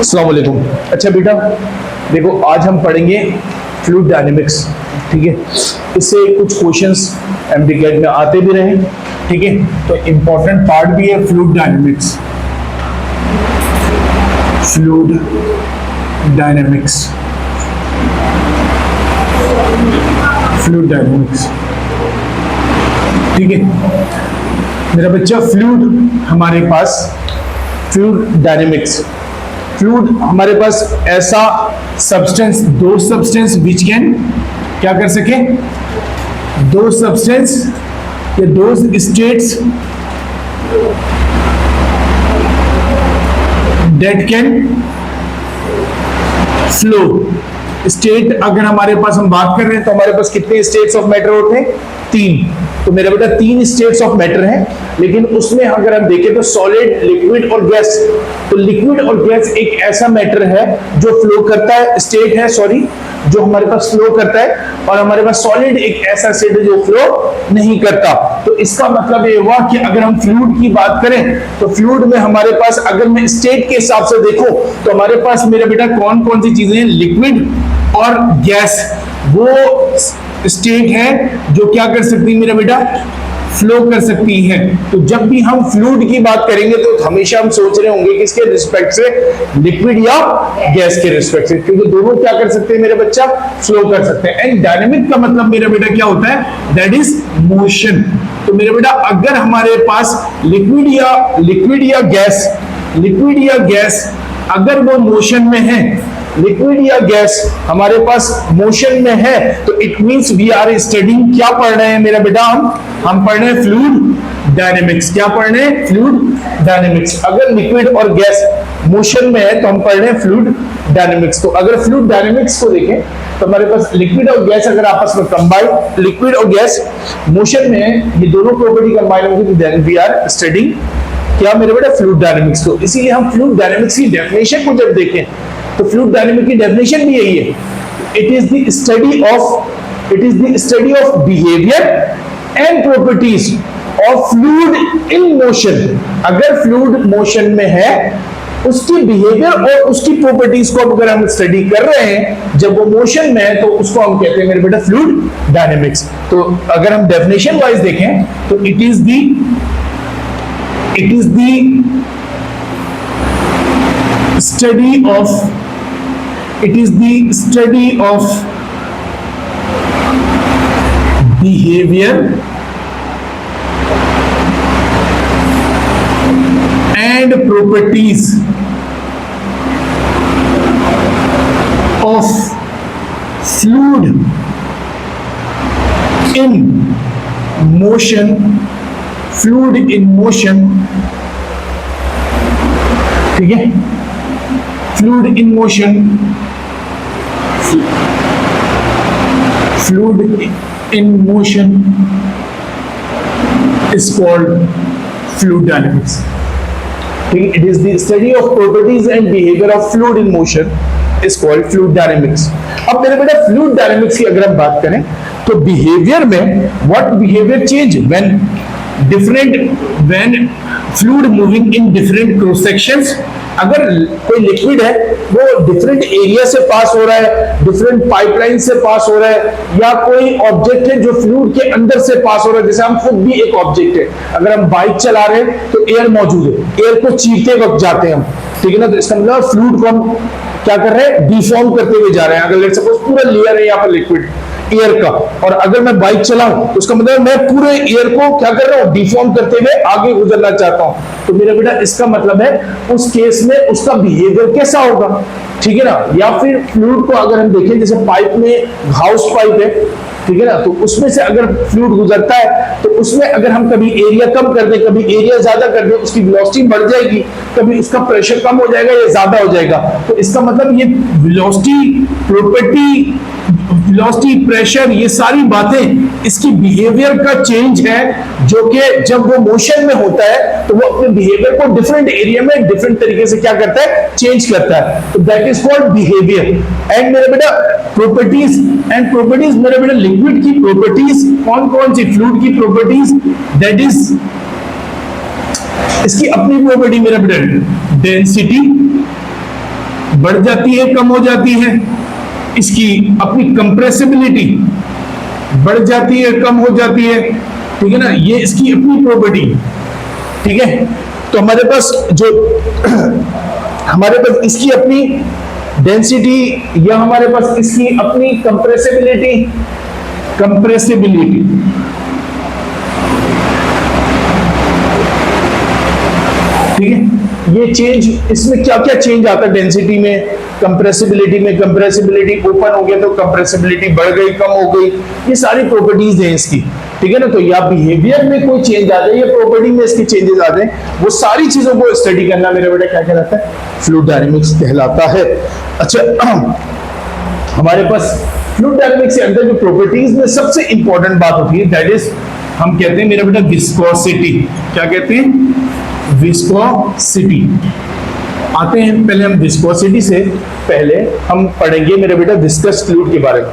अस्सलाम वालेकुम। अच्छा बेटा देखो, आज हम पढ़ेंगे फ्लूइड डायनेमिक्स। ठीक है, इससे कुछ क्वेश्चंस एमडीकेट में आते भी रहे। ठीक है, तो इंपॉर्टेंट पार्ट भी है fluid dynamics. Fluid dynamics, fluid dynamics. ठीक है मेरा बच्चा, फ्लूइड हमारे पास, फ्लूइड डायनेमिक्स, फ्लूइड हमारे पास ऐसा सब्सटेंस, दो सब्सटेंस विच कैन क्या कर सके, दो सब्सटेंस या दो states that can flow. State अगर हमारे पास हम बात कर रहे हैं तो हमारे पास कितने स्टेट्स ऑफ मैटर होते हैं? तीन। तो मेरा बेटा तीन स्टेट्स ऑफ मैटर हैं, लेकिन उसमें अगर हम देखें तो सॉलिड, लिक्विड और गैस। तो लिक्विड और गैस एक ऐसा मैटर है जो फ्लो करता है, स्टेट है सॉरी, जो हमारे पास फ्लो करता है, और हमारे पास सॉलिड एक ऐसा स्टेट है जो फ्लो नहीं करता। तो इसका मतलब ये हुआ कि अगर हम फ्लूइड की बात करें तो फ्लूइड में हमारे पास, अगर मैं स्टेट के हिसाब से देखूं तो हमारे पास मेरा बेटा कौन कौन सी चीजें हैं? लिक्विड और गैस वो स्टेट है जो क्या कर सकती है मेरा बेटा? फ्लो कर सकती है। तो जब भी हम फ्लूइड की बात करेंगे तो हमेशा हम सोच रहे होंगे किसके रिस्पेक्ट से? लिक्विड या गैस के रिस्पेक्ट से, क्योंकि दोनों क्या कर सकते हैं मेरा बच्चा? फ्लो कर सकते हैं। एंड डायनेमिक का मतलब मेरा बेटा क्या होता है? That is motion. तो मेरा बेटा अगर हमारे पास लिक्विड या गैस अगर वो मोशन में है, लिक्विड या गैस हमारे पास मोशन में है, तो it means we are studying, क्या पढ़ रहे हैं मेरा बेटा? हम पढ़ रहे हैं फ्लूइड डायनेमिक्स। क्या पढ़ रहे हैं? Fluid dynamics. अगर लिक्विड और गैस मोशन में है तो हम पढ़ रहे हैं फ्लूइड डायनेमिक्स। तो अगर फ्लूइड डायनेमिक्स को देखें तो हमारे पास लिक्विड और गैस अगर आपस में कंबाइन, लिक्विड और गैस मोशन में है, ये दोनों प्रॉपर्टी कंबाइन होगी, तो देन वी आर स्टडीइंग क्या मेरे बेटा? फ्लूइड डायनेमिक्स को। इसीलिए हम फ्लूइड डायनेमिक्स की डेफिनेशन को जब देखें तो फ्लूइड डायनेमिक्स की डेफिनेशन भी यही है, it is the study of behaviour and properties of fluid in motion. अगर फ्लूइड मोशन में है, उसकी बिहेवियर और उसकी प्रॉपर्टीज को अगर हम स्टडी कर रहे हैं, जब वो मोशन में है, तो उसको हम कहते हैं मेरे बेटा फ्लूइड डायनेमिक्स। तो अगर हम डेफिनेशन वाइज देखें तो it is the study of behavior and properties of fluid in motion, ठीक है? Fluid in motion is called fluid dynamics. It is the study of properties and behavior of fluid in motion is called fluid dynamics. अब मेरे बेटा fluid dynamics की अगर हम बात करें तो बिहेवियर में, what behaviour change when fluid moving in different cross sections। अगर कोई लिक्विड है वो डिफरेंट एरिया से पास हो रहा है, डिफरेंट पाइपलाइन से पास हो रहा है, या कोई ऑब्जेक्ट है जो फ्लूइड के अंदर से पास हो रहा है, जैसे हम खुद भी एक ऑब्जेक्ट है। अगर हम बाइक चला रहे हैं तो एयर मौजूद है, एयर को चीरते वक्त जाते हैं हम, ठीक है ना? तो इसका मतलब फ्लूइड को हम क्या कर रहे हैं? डिफॉर्म करते हुए जा रहे हैं। अगर लेट्स सपोज पूरा लेयर है यहाँ पर लिक्विड एयर का, और अगर मैं बाइक चलाऊं तो उसका मतलब मैं पूरे एयर को क्या कर रहा हूं? डिफॉर्म करते हुए आगे गुजरना चाहता हूं। तो मेरा बेटा इसका मतलब है उस केस में उसका बिहेवियर कैसा होगा, ठीक है ना? या फिर फ्लूइड को अगर हम देखें, जैसे पाइप में हाउस पाइप है, ठीक है ना, तो उसमें से अगर फ्लूइड गुजरता है तो उसमें अगर हम कभी एरिया कम कर दें, कभी एरिया ज्यादा कर दें, उसकी वेलोसिटी बढ़ जाएगी, कभी उसका प्रेशर कम हो जाएगा या ज्यादा हो जाएगा। तो इसका मतलब ये वेलोसिटी, प्रॉपर्टी, वेलोसिटी, प्रेशर, ये सारी बातें इसकी बिहेवियर का चेंज है, जो कि जब वो मोशन में होता है तो वो अपने बिहेवियर को डिफरेंट एरिया में डिफरेंट तरीके से क्या करता है? चेंज करता है। तो that is called behaviour. And मेरे बेटा प्रॉपर्टीज, एंड प्रॉपर्टीज मेरे बेटा लिक्विड की प्रॉपर्टीज कौन कौन सी? फ्लूइड की प्रॉपर्टीज, दैट इज इसकी अपनी प्रॉपर्टी मेरा बेटा डेंसिटी, बढ़ जाती है, कम हो जाती है, इसकी अपनी कंप्रेसिबिलिटी बढ़ जाती है, कम हो जाती है, ठीक है ना, ये इसकी अपनी प्रॉपर्टी, ठीक है। तो हमारे पास जो हमारे पास इसकी अपनी डेंसिटी या हमारे पास इसकी अपनी कंप्रेसिबिलिटी ठीक है। ये चेंज, इसमें क्या क्या चेंज आता है डेंसिटी में, कंप्रेसिबिलिटी में, कंप्रेसिबिलिटी ओपन हो गया तो कंप्रेसिबिलिटी बढ़ गई, कम हो गई, ये सारी प्रॉपर्टीज हैं इसकी, ठीक है ना। तो या बिहेवियर में कोई चेंज आ जाए या प्रॉपर्टी में इसके चेंजेस आ जाए, वो सारी चीजों को स्टडी करना मेरा बेटा क्या कहलाता है, फ्लूइड डायनामिक्स कहलाता है। अच्छा, हमारे पास फ्लूइड डायनामिक्स के अंदर जो प्रॉपर्टीज में सबसे इंपॉर्टेंट बात होती है, दैट इज हम कहते हैं मेरा बेटा विस्कोसिटी। क्या कहते हैं? विस्कोसिटी। आते हैं, पहले हम विस्कोसिटी से पहले हम पढ़ेंगे मेरे बेटा विस्कस फ्लूइड के बारे में।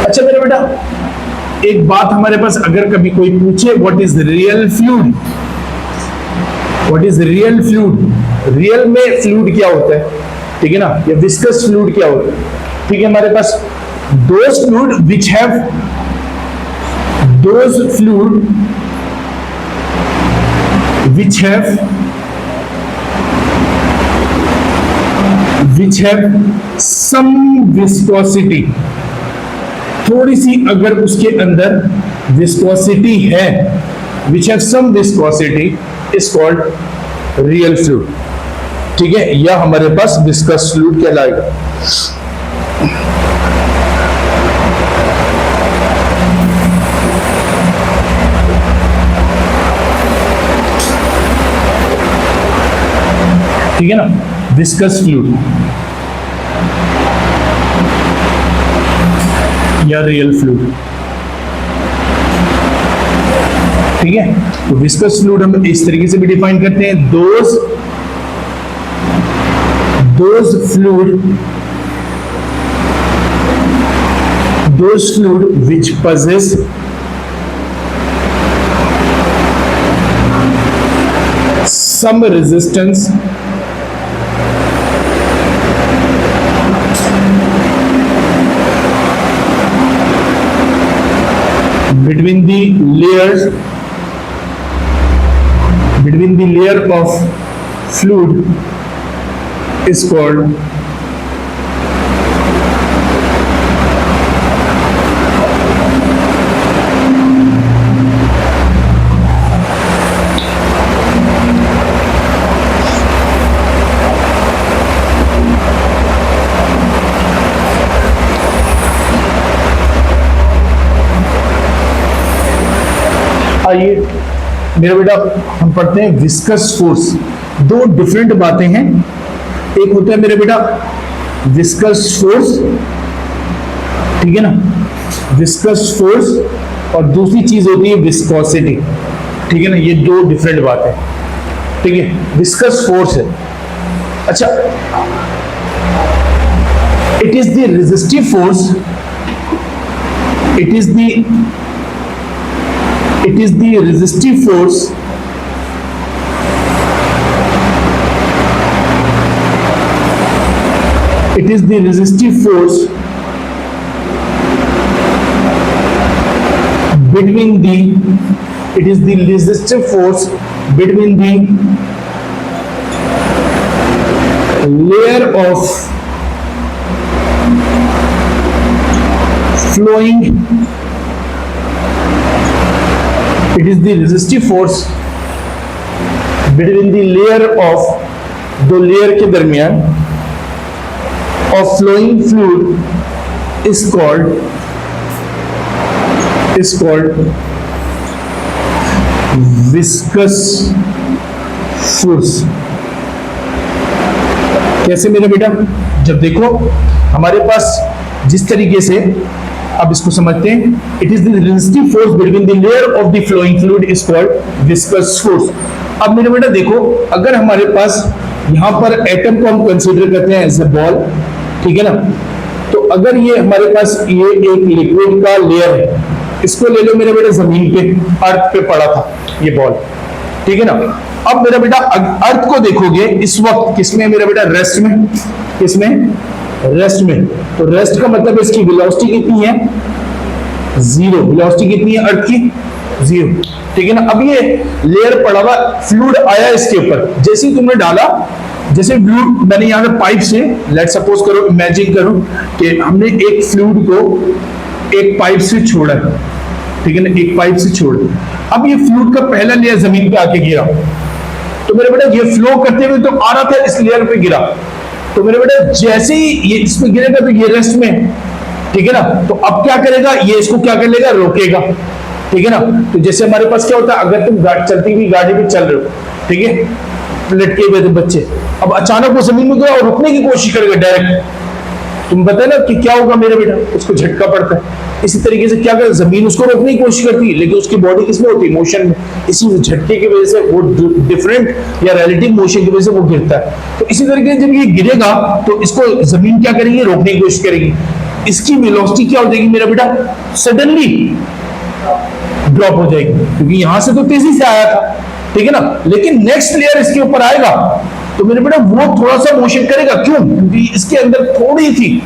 अच्छा मेरे बेटा, एक बात हमारे पास अगर कभी कोई पूछे, what is real fluid, what is real fluid, real में फ्लूइड क्या होता है, ठीक है ना, या विस्कस फ्लूइड क्या होता है, ठीक है। हमारे पास those fluid which have some viscosity, थोड़ी सी अगर उसके अंदर विस्कोसिटी है, which have some viscosity is called real fluid, ठीक है, या हमारे पास विस्कस फ्लूइड कहलाएगा। ठीक है ना, विस्कस फ्लूइड या रियल फ्लूइड, ठीक है। तो विस्कस फ्लूइड हम इस तरीके से भी डिफाइन करते हैं, those fluid which possess some resistance between the layer of fluid is called आइए मेरा बेटा हम पढ़ते हैं विस्कस फोर्स। दो डिफरेंट बातें हैं, एक होता है मेरे बेटा विस्कस फोर्स, ठीक है ना, विस्कस फोर्स, और दूसरी चीज होती है विस्कोसिटी, ठीक है ना, ये दो डिफरेंट बातें, ठीक है। विस्कस फोर्स है, अच्छा, it is the resistive force, it is the resistive force between the layer of flowing, it is the resistive force between the layer of, दो लेयर के दरमियान of flowing fluid is called viscous force। कैसे मेरे बेटा, जब देखो हमारे पास जिस तरीके से, अब इसको समझते हैं, it is the resistive force between the layer of the flowing fluid is called viscous force. अब मेरे बेटा देखो, अगर हमारे पास यहां पर एटम को हम कंसीडर करते हैं एज ए बॉल, ठीक है ना, तो अगर ये हमारे पास ये एक लिक्विड का लेयर है, इसको ले लो मेरे बेटे जमीन पे, अर्थ पे पड़ा था ये बॉल, ठीक है ना। अब मेरा बेटा अर्थ को देखोगे इस वक्त किसमें मेरा बेटा, रेस्ट में। किसमें? रेस्ट में। तो रेस्ट का मतलब इसकी वेलोसिटी कितनी है? 0। वेलोसिटी कितनी है अर्थ की? 0। ठीक है ना। अब ये लेयर पड़ा हुआ फ्लूइड आया इसके ऊपर, जैसे ही तुमने डाला, जैसे फ्लूइड मैंने यहाँ पे पाइप से, लेट सपोज करो, इमेजिन करो कि हमने एक फ्लूइड को एक पाइप से छोड़ा, ठीक है ना, एक पाइप से छोड़ा। अब ये फ्लूइड का पहला लेयर जमीन पे आके गिरा, तो मेरे बेटा ये फ्लो करते हुए तो आ रहा था, इस लेयर पे गिरा, तो मेरे बेटा जैसे ही ये इसमें गिरेगा तो ये रेस्ट में, ठीक है ना। तो अब क्या करेगा ये, इसको क्या कर लेगा, रोकेगा, ठीक है ना। तो जैसे हमारे पास क्या होता है, अगर तुम चलती हुई गाड़ी में चल रहे हो, ठीक है, लटके हुए थे बच्चे, अब अचानक वो जमीन में गिरा और रुकने की कोशिश करेगा डायरेक्ट, तुम पता है ना कि क्या होगा मेरे बेटा, उसको झटका पड़ता है। इसी तरीके से क्या कर, जमीन उसको रोकने की कोशिश करती है, लेकिन उसकी बॉडी किसमें होती है, मोशन में। इसी झटके की वजह से वो डिफरेंट या रिलेटिव मोशन की वजह से वो गिरता है। तो इसी तरीके से जब ये गिरेगा तो इसको जमीन क्या करेगी, रोकने की कोशिश करेगी। इसकी वेलोसिटी क्या हो जाएगी मेरा बेटा, सडनली ड्रॉप हो जाएगी, क्योंकि यहां से तो तेजी से आया था, ठीक है ना। लेकिन नेक्स्ट लेयर इसके ऊपर आएगा तो मेरे बेटा वो थोड़ा सा मोशन करेगा, क्यों? क्योंकि इसके अंदर थोड़ी थी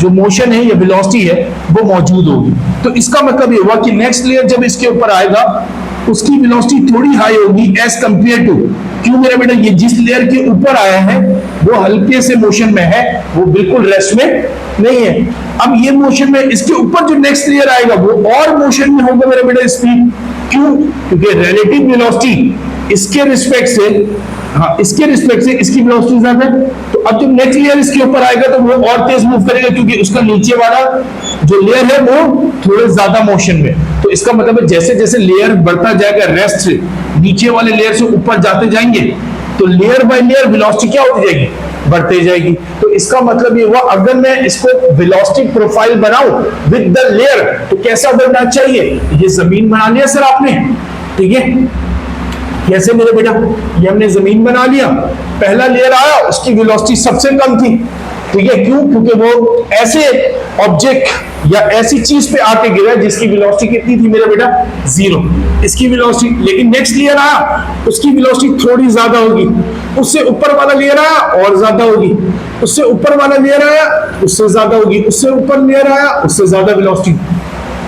जो मोशन है या वेलोसिटी है वो मौजूद होगी। तो इसका मतलब ये हुआ कि नेक्स्ट लेयर जब इसके ऊपर आएगा उसकी वेलोसिटी थोड़ी हाई होगी एज कंपेयर टू, क्यों मेरा बेटा, ये जिस लेयर के ऊपर आया है वो हल्के से मोशन में है, वो बिल्कुल रेस्ट में नहीं है। अब ये मोशन में, इसके ऊपर जो नेक्स्ट लेयर आएगा वो और मोशन में होगा मेरा बेटा, स्पीड, क्यों? क्योंकि रिलेटिव वेलोसिटी इसके रिस्पेक्ट से, हाँ, इसके रिस्पेक्ट से इसकी वेलोसिटी ज्यादा है। तो अब जब नेक्स्ट लेयर इसके ऊपर आएगा तो वो और तेज मूव करेगा, क्योंकि उसका नीचे वाला जो लेयर है वो थोड़े ज्यादा मोशन में। तो इसका मतलब है जैसे जैसे लेयर बढ़ता जाएगा रेस्ट से, नीचे वाले लेयर से ऊपर जाते जाएंगे, तो लेयर बाय लेयर वेलोसिटी क्या होती जाएगी, बढ़ते जाएगी। तो इसका मतलब ये हुआ, अगर मैं इसको वेलोसिटी प्रोफाइल बनाऊं विद द लेयर तो कैसा बनना चाहिए, ये जमीन बना लिया सर आपने, ठीक है। कैसे मेरे बेटा, ये हमने जमीन बना लिया, पहला लेयर आया, उसकी वेलोसिटी सबसे कम थी, ठीक है, क्यों? क्योंकि वो ऐसे ऑब्जेक्ट या ऐसी चीज पे आके गिरा जिसकी वेलोसिटी कितनी थी मेरा बेटा, 0, इसकी वेलोसिटी। लेकिन नेक्स्ट लेयर आया, उसकी वेलोसिटी थोड़ी ज्यादा होगी, उससे ऊपर वाला लेयर आया और ज्यादा होगी, उससे ऊपर वाला लेयर आया उससे ज्यादा होगी, उससे ऊपर लेयर आया उससे ज्यादा वेलोसिटी,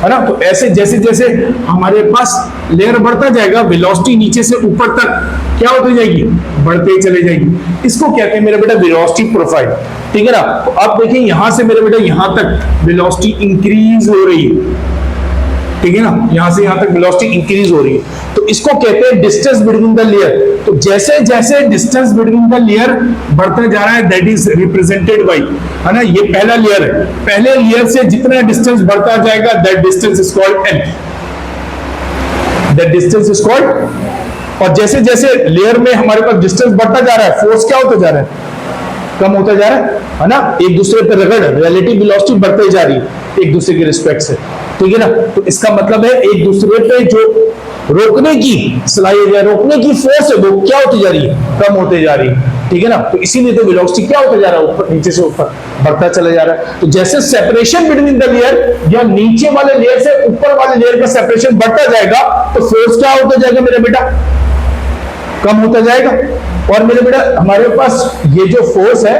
है ना। तो ऐसे जैसे जैसे हमारे पास लेयर बढ़ता जाएगा, वेलोसिटी नीचे से ऊपर तक क्या होती जाएगी, बढ़ते चले जाएगी। इसको कहते हैं मेरे बेटा वेलोसिटी प्रोफाइल, ठीक है ना। तो आप देखिए यहां से मेरे बेटा यहां तक वेलोसिटी इंक्रीज हो रही है, ठीक है ना, यहां से यहां तक वेलोसिटी इंक्रीज हो रही है। तो इसको कहते हैं डिस्टेंस बिटवीन द लेयर। तो जैसे जैसे डिस्टेंस बिटवीन द लेयर बढ़ता जा रहा है, दैट इज रिप्रेजेंटेड बाय, है ना, ये पहला लेयर है, पहले लेयर से जितना डिस्टेंस बढ़ता जाएगा that distance is called L, that distance is called. और जैसे जैसे लेयर में हमारे पास डिस्टेंस बढ़ता जा रहा है, फोर्स क्या होता जा रहा है, कम होता जा रहा है ना, एक दूसरे पर रगड़, रिलेटिव वेलोसिटी बढ़ती जा रही है एक दूसरे के रिस्पेक्ट से, ठीक है ना। तो इसका मतलब है एक दूसरे पे जो रोकने की सलाहियत या रोकने की फोर्स है वो क्या होती जा रही है, कम होते जा रही है, ठीक है ना। तो इसीलिए तो वेलोसिटी क्या होता जा रहा है, ऊपर नीचे से ऊपर बढ़ता चला जा रहा है। तो जैसे सेपरेशन बिटवीन द लेयर या नीचे वाले लेयर से ऊपर वाले लेयर का सेपरेशन बढ़ता जाएगा तो फोर्स क्या होता जाएगा मेरा बेटा, कम होता जाएगा। और मेरे बेटा हमारे पास ये जो फोर्स है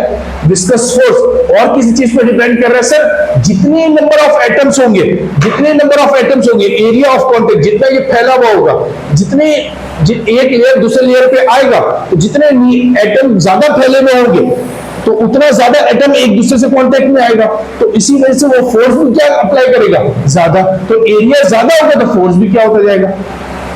विस्कस फोर्स और किसी चीज पर डिपेंड कर रहा है सर, जितने नंबर ऑफ एटम्स होंगे, जितने नंबर ऑफ एटम्स होंगे, एरिया ऑफ कांटेक्ट जितना ये फैला हुआ होगा, जितने एक लेयर दूसरे लेयर पे आएगा तो जितने एटम ज्यादा फैले हुए होंगे तो उतना ज्यादा एटम एक दूसरे से कांटेक्ट में आएगा, तो इसी वजह से वो फोर्स भी क्या अप्लाई करेगा, ज्यादा। तो एरिया ज्यादा होगा तो फोर्स भी क्या होता जाएगा,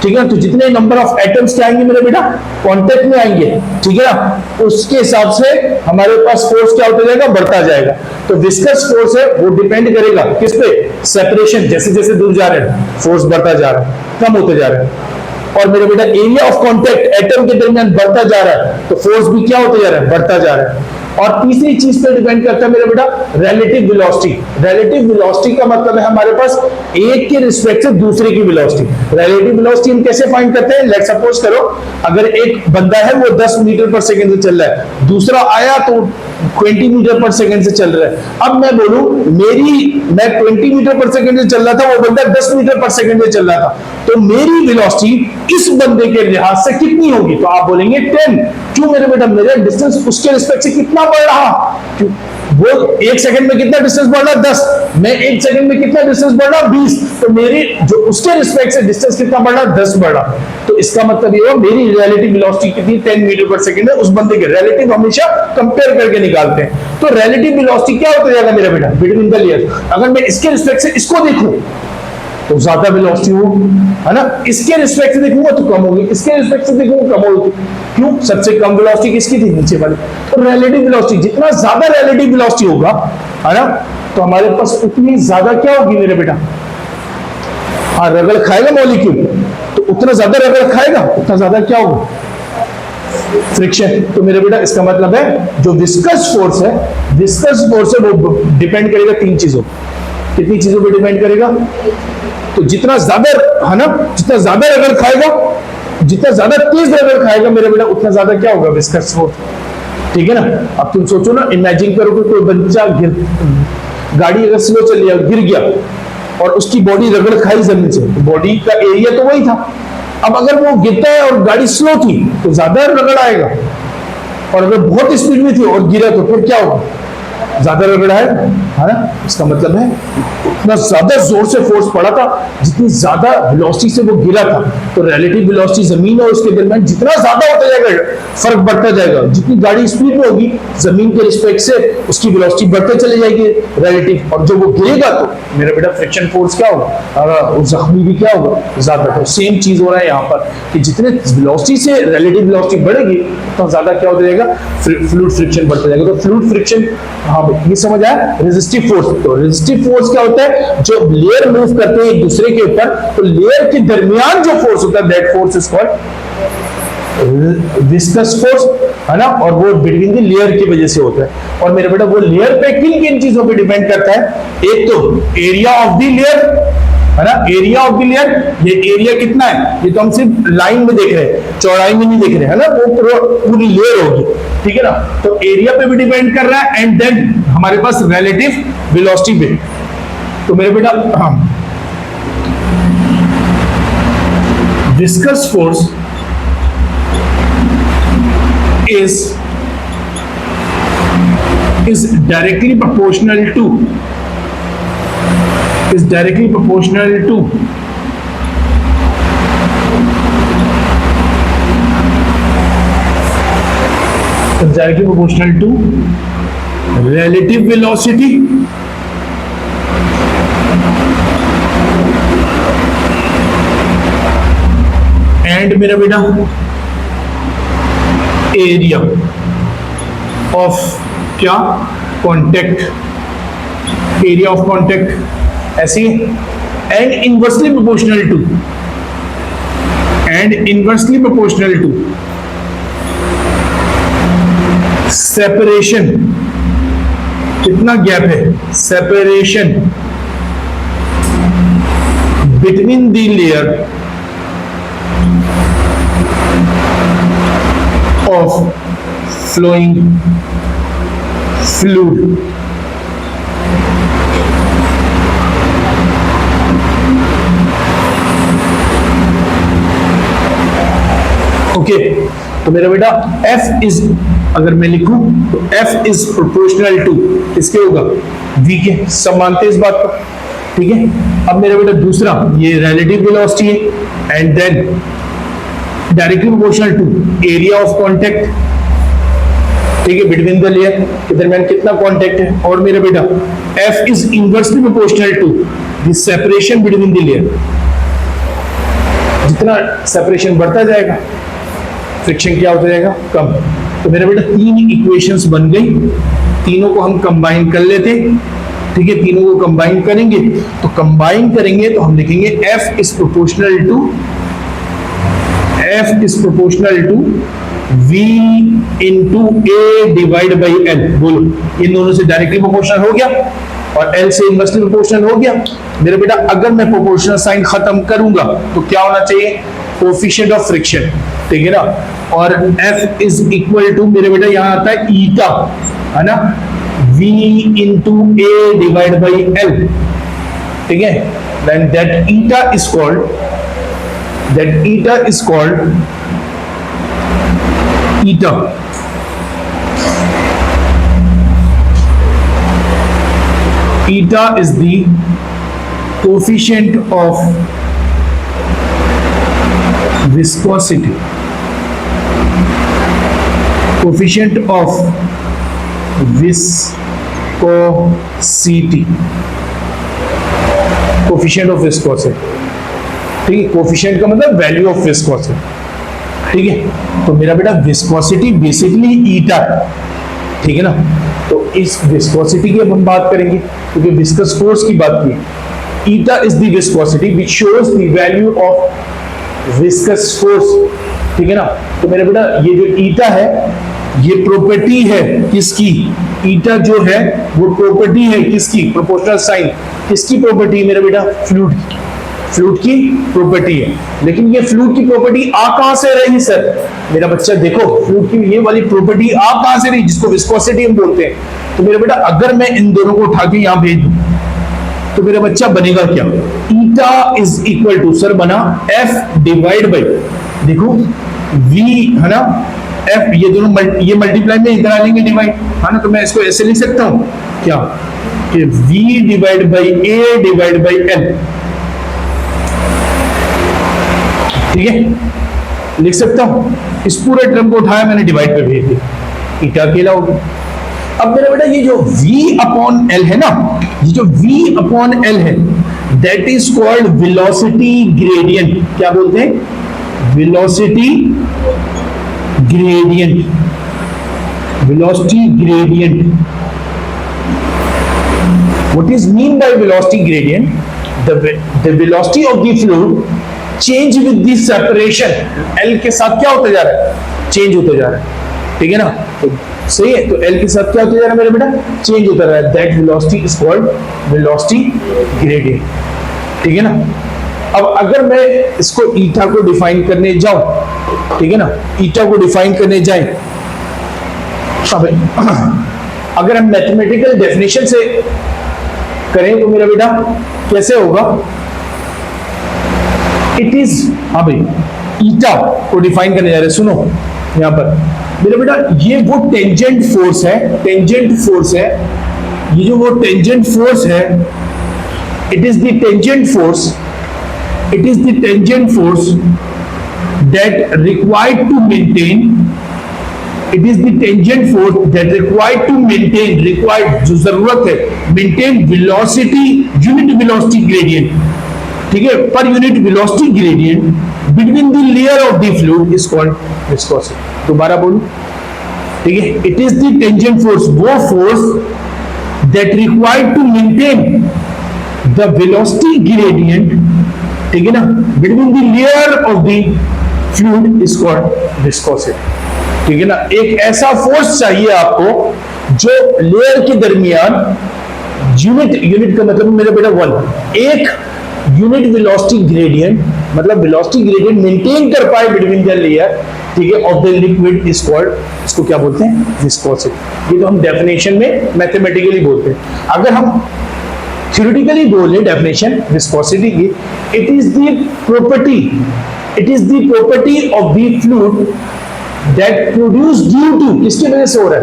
ठीक है। तो जितने नंबर ऑफ एटम्स क्या आएंगे मेरे बेटा, कांटेक्ट में आएंगे, ठीक है ना, उसके हिसाब से हमारे पास फोर्स क्या होता जाएगा, बढ़ता जाएगा। तो विस्कस फोर्स है वो डिपेंड करेगा किस पे, सेपरेशन, जैसे जैसे दूर जा रहे हैं फोर्स बढ़ता जा रहा है, कम होते जा रहा है। और मेरे बेटा एरिया ऑफ कांटेक्ट एटम के दरमियान बढ़ता जा रहा है तो फोर्स भी क्या होता जा रहा है, बढ़ता जा रहा है। और तीसरी चीज पे डिपेंड करता है मेरा बेटा रिलेटिव वेलोसिटी। रिलेटिव वेलोसिटी का मतलब है हमारे पास एक के रिस्पेक्ट से दूसरे की वेलोसिटी। रिलेटिव वेलोसिटी हम कैसे फाइंड करते हैं? लेट सपोज करो अगर एक बंदा है वो 10 मीटर पर सेकंड से चल रहा है, दूसरा आया तो 20 मीटर पर सेकंड से चल रहा है। अब मैं बोलूं मैं 20 मीटर पर सेकंड से चल रहा था, वो बंदा 10 मीटर पर सेकंड से चल रहा था, तो मेरी वेलोसिटी इस बंदे के लिहाज से कितनी होगी? तो आप बोलेंगे 10। क्यों मेरे बेटा? मेरा डिस्टेंस उसके रिस्पेक्ट से कितना बढ़ रहा? क्यों? वो एक सेकंड में कितना डिस्टेंस बढ़ रहा? 10। मैं एक सेकंड में कितना डिस्टेंस बढ़ रहा? 20। तो मेरी जो उसके रिस्पेक्ट से डिस्टेंस कितना बढ़ रहा? 10 बढ़ रहा। तो इसका मतलब ये हुआ मेरी रिलेटिव वेलोसिटी कितनी? 10 मीटर पर सेकंड है। उस बंदे के रिलेटिव हमेशा कंपेयर करके निकालते हैं। तो रिलेटिव वेलोसिटी क्या होता जाएगा मेरा बेटा? Between the layer. अगर मैं इसके रिस्पेक्ट से इसको देखूं तो ज्यादा वेलोसिटी हो, है ना? इसके रिस्पेक्ट से देखूंगा तो कम होगी, इसके रिस्पेक्ट से देखूंगा कम होगी। क्यों? सबसे कम वेलोसिटी किसकी थी? नीचे वाली। तो रिलेटिव वेलोसिटी, जितना ज्यादा रिलेटिव वेलोसिटी होगा, है ना, तो हमारे पास उतनी ज्यादा क्या होगी मेरे बेटा? हाँ, रगड़ खाएगा मॉलिक्यूल, तो उतना ज्यादा रगड़ खाएगा, उतना ज्यादा क्या होगा? फ्रिक्शन। तो मेरे बेटा इसका मतलब है जो विस्कस फोर्स है वो डिपेंड करेगा तीन चीजों। कितनी चीजों पे डिपेंड करेगा? तो जितना ज्यादा, है ना, जितना ज्यादा रगड़ खाएगा, जितना ज्यादा तेज रगड़ खाएगा मेरा बेटा, उतना ज्यादा क्या होगा? Viscous force. ठीक है ना? अब तुम सोचो ना, इमेजिन करो कि कोई बच्चा गाड़ी अगर स्लो चल रही, गिर गया और उसकी बॉडी रगड़ खाई जमीन से, तो बॉडी का एरिया तो वही था। अब अगर वो गिरता है और गाड़ी स्लो थी तो ज्यादा रगड़ आएगा, और अगर बहुत स्पीड में थी और गिरा तो फिर क्या होगा? ज्यादा रगड़ है ना? इसका मतलब है उतना ज्यादा जोर से फोर्स पड़ा था, जितनी ज्यादा वेलोसिटी से वो गिरा था। तो रिलेटिव वेलोसिटी जमीन और उसके दरमियान जितना ज्यादा होता जाएगा, फर्क बढ़ता जाएगा। जितनी गाड़ी स्पीड में होगी, जमीन के रिस्पेक्ट से उसकी वेलोसिटी बढ़ते चले जाएगी रिलेटिव। और जब वो गिरेगा तो मेरा बेटा फ्रिक्शन फोर्स क्या होगा? जख्मी भी क्या होगा? ज्यादा। तो सेम चीज हो रहा है यहाँ पर कि जितने वेलोसिटी से रिलेटिव वेलोसिटी बढ़ेगी, तो ज्यादा क्या होता जाएगा? फ्लूइड फ्रिक्शन बढ़ता जाएगा। तो फ्लूइड फ्रिक्शन, हाँ ये समझ आया? Resistive force. तो रेजिस्टिव फोर्स क्या होता है? जो लेयर मूव करते हैं एक दूसरे के ऊपर, तो लेयर के दरमियान जो फोर्स होता है, that force is called viscous force, है ना? और वो बिटवीन द लेयर की वजह से होता है। और मेरे बेटा वो लेयर पे किन किन चीजों पे डिपेंड करता है? एक तो एरिया ऑफ द लेयर, है ना? एरिया ऑफ द लेयर, ये एरिया कितना है? ये तो हम सिर्फ लाइन में देख रहे हैं, चौड़ाई में नहीं देख रहे, है ना? वो पूरी लेयर होगी, ठीक है ना? तो एरिया पे भी डिपेंड कर रहा है, एंड देन हमारे पास रिलेटिव वेलोसिटी पे। तो मेरे बेटा viscous force is directly proportional to directly proportional to relative velocity and मेरा बेटा एरिया ऑफ क्या? कॉन्टेक्ट। एरिया ऑफ कॉन्टेक्ट ऐसी, and inversely proportional to separation. कितना गैप है? Separation between the layer of flowing fluid। Okay, तो मेरा बेटा F is, अगर मैं लिखूं तो F इज प्रोपोर्शनल टू इसके होगा V के। सब मानते हैं इस बात को, ठीक है? अब मेरा बेटा दूसरा, ये रिलेटिव वेलोसिटी है, and then directly proportional to area of contact, ठीक है, बिटवीन द लेयर के दरमियान कितना कांटेक्ट है। और मेरा बेटा F is inversely proportional to the separation between the layer. जितना सेपरेशन बढ़ता जाएगा, फ्रिक्शन क्या होता जाएगा? कम। तो मेरा बेटा तीन इक्वेशंस बन गई, तीनों को हम कंबाइन कर लेते, ठीक है? तीनों को कंबाइन करेंगे, तो कंबाइन करेंगे तो हम लिखेंगे F is proportional to V into A divide by L. बोलो, इन दोनों से डायरेक्टली प्रोपोर्शनल हो गया और एल से इनवर्सली प्रोपोर्शनल हो गया। मेरे बेटा अगर मैं प्रोपोर्शनल साइन खत्म करूंगा तो क्या होना चाहिए, कोफिशिएंट ऑफ फ्रिक्शन, ठीक है ना। और F इज इक्वल टू मेरे बेटा यहां आता है ईटा, है ना, V into A divide by L, ठीक है। Then that eta is called eta. Eta is the coefficient of viscosity. Coefficient of viscosity. Coefficient of viscosity. ठीक है, कोफिशिएंट का मतलब वैल्यू ऑफ विस्कोसिटी, ठीक है। तो मेरा बेटा विस्कोसिटी बेसिकली ईटा है, ठीक है ना। तो इस विस्कोसिटी की अब हम बात करेंगे क्योंकि विस्कस फोर्स की बात की। Eta is the viscosity which shows the value of viscous force, ठीक है ना। तो मेरा बेटा ये जो ईटा है ये प्रॉपर्टी है किसकी, ईटा जो है वो प्रॉपर्टी है किसकी, प्रोपोर्शनल साइन। किसकी प्रॉपर्टी है मेरा बेटा, फ्लूइड की प्रॉपर्टी है। लेकिन ये फ्लूइड की प्रॉपर्टी आ कहां से रही सर, मेरा बच्चा देखो फ्लूइड की ये वाली प्रॉपर्टी आ कहां से रही, जिसको विस्कोसिटी हम बोलते हैं। तो मेरा बेटा अगर मैं इन दोनों को उठा के यहां भेज दूं तो मेरा बच्चा बनेगा क्या, eta is equal to sir बना F डिवाइड बाई, देखो V है ना, F ये दोनों ये मल्टीप्लाई में इधर आ जाएंगे डिवाइड, है ना। तो मैं इसको ऐसे लिख सकता हूं क्या कि V divide by A divide by L, ठीक है, लिख सकता हूं। इस पूरे टर्म को उठाया मैंने डिवाइड पे भेज दिया, ईटा अकेला हो गया। अब मेरा बेटा ये जो V अपॉन L है ना, ये जो V अपॉन L है that is called velocity gradient. क्या बोलते हैं, velocity gradient. Velocity gradient, what is mean by velocity gradient, the velocity of the fluid change with the separation. L के साथ क्या होता जा रहा है, चेंज होता जा रहा है, ठीक है ना। तो सही है, तो L के साथ क्या होता जा रहा है मेरा बेटा, चेंज होता रहा है। That velocity is called velocity gradient, ठीक है ना। अब अगर मैं इसको ईटा को डिफाइन करने जाऊं, ठीक है ना, ईटा को डिफाइन करने जाए, अगर हम मैथमेटिकल डेफिनेशन से करें तो मेरा बेटा कैसे होगा, इट इज, हाँ भाई ईटा को डिफाइन करने जा रहे हैं। सुनो यहां पर मेरा बेटा ये वो टेंजेंट फोर्स है, ये जो वो टेंजेंट फोर्स है, it is the tangent force that required to maintain, required जो जरूरत है, maintain velocity, unit velocity gradient, ठीक है, per unit velocity gradient between the layer of the fluid is called viscosity. दोबारा बोलूं, ठीक है, it is the tangent force, वो force that required to maintain the velocity gradient, ठीक है ना, between the layer of the fluid is called viscosity, ठीक है ना। एक ऐसा फोर्स चाहिए आपको जो लेयर के दरमियान यूनिट का मतलब मेरा बेटा 1, एक यूनिट वेलोसिटी ग्रेडियंट, मतलब वेलोसिटी ग्रेडियंट मेंटेन कर पाए बिटवीन द लेयर, ठीक है, of the liquid is called, इसको क्या बोलते हैं, विस्कोसिटी। ये तो हम डेफिनेशन में मैथमेटिकली बोलते हैं। अगर हम थ्योरेटिकली बोले डेफिनेशन विस्कोसिटी की, it is the property of the fluid that produce due to, किसकी वजह से हो रहा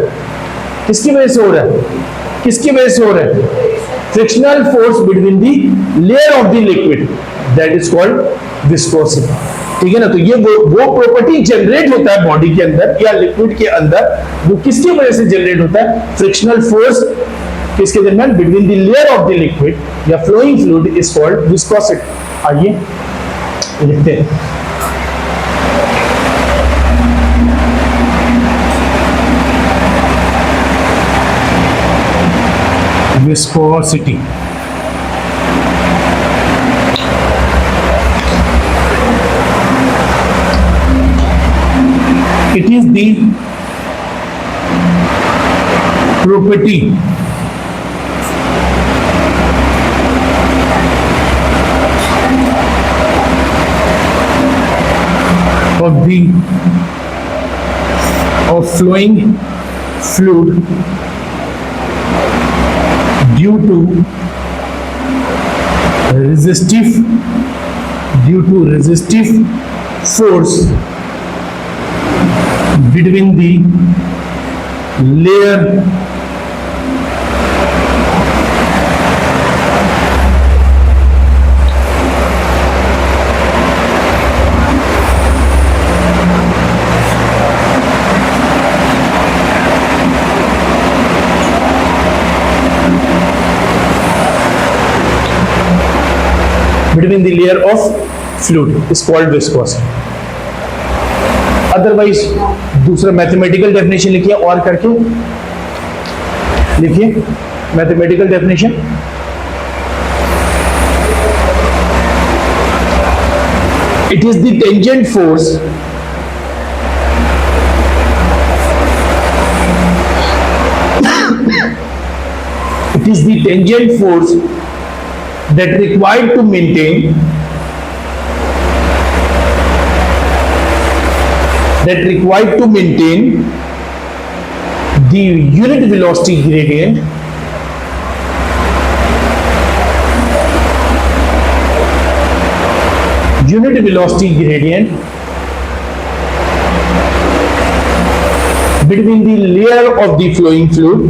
है, frictional force between the layer of the liquid, that is called viscosity, ठीक है ना। तो ये वो प्रॉपर्टी जनरेट होता है बॉडी के अंदर या लिक्विड के अंदर, वो किसकी वजह से जनरेट होता है, फ्रिक्शनल फोर्स किसके दरमियान, between the layer of the liquid या flowing fluid is called viscosity. आइए लिखते हैं, viscosity, it is the liquidity of flowing fluid due to resistive force between the layer of fluid is called viscosity. Otherwise दूसरा mathematical definition लिखिए, और करके लिखिए mathematical definition. It is the tangent force that required to maintain the unit velocity gradient between the layer of the flowing fluid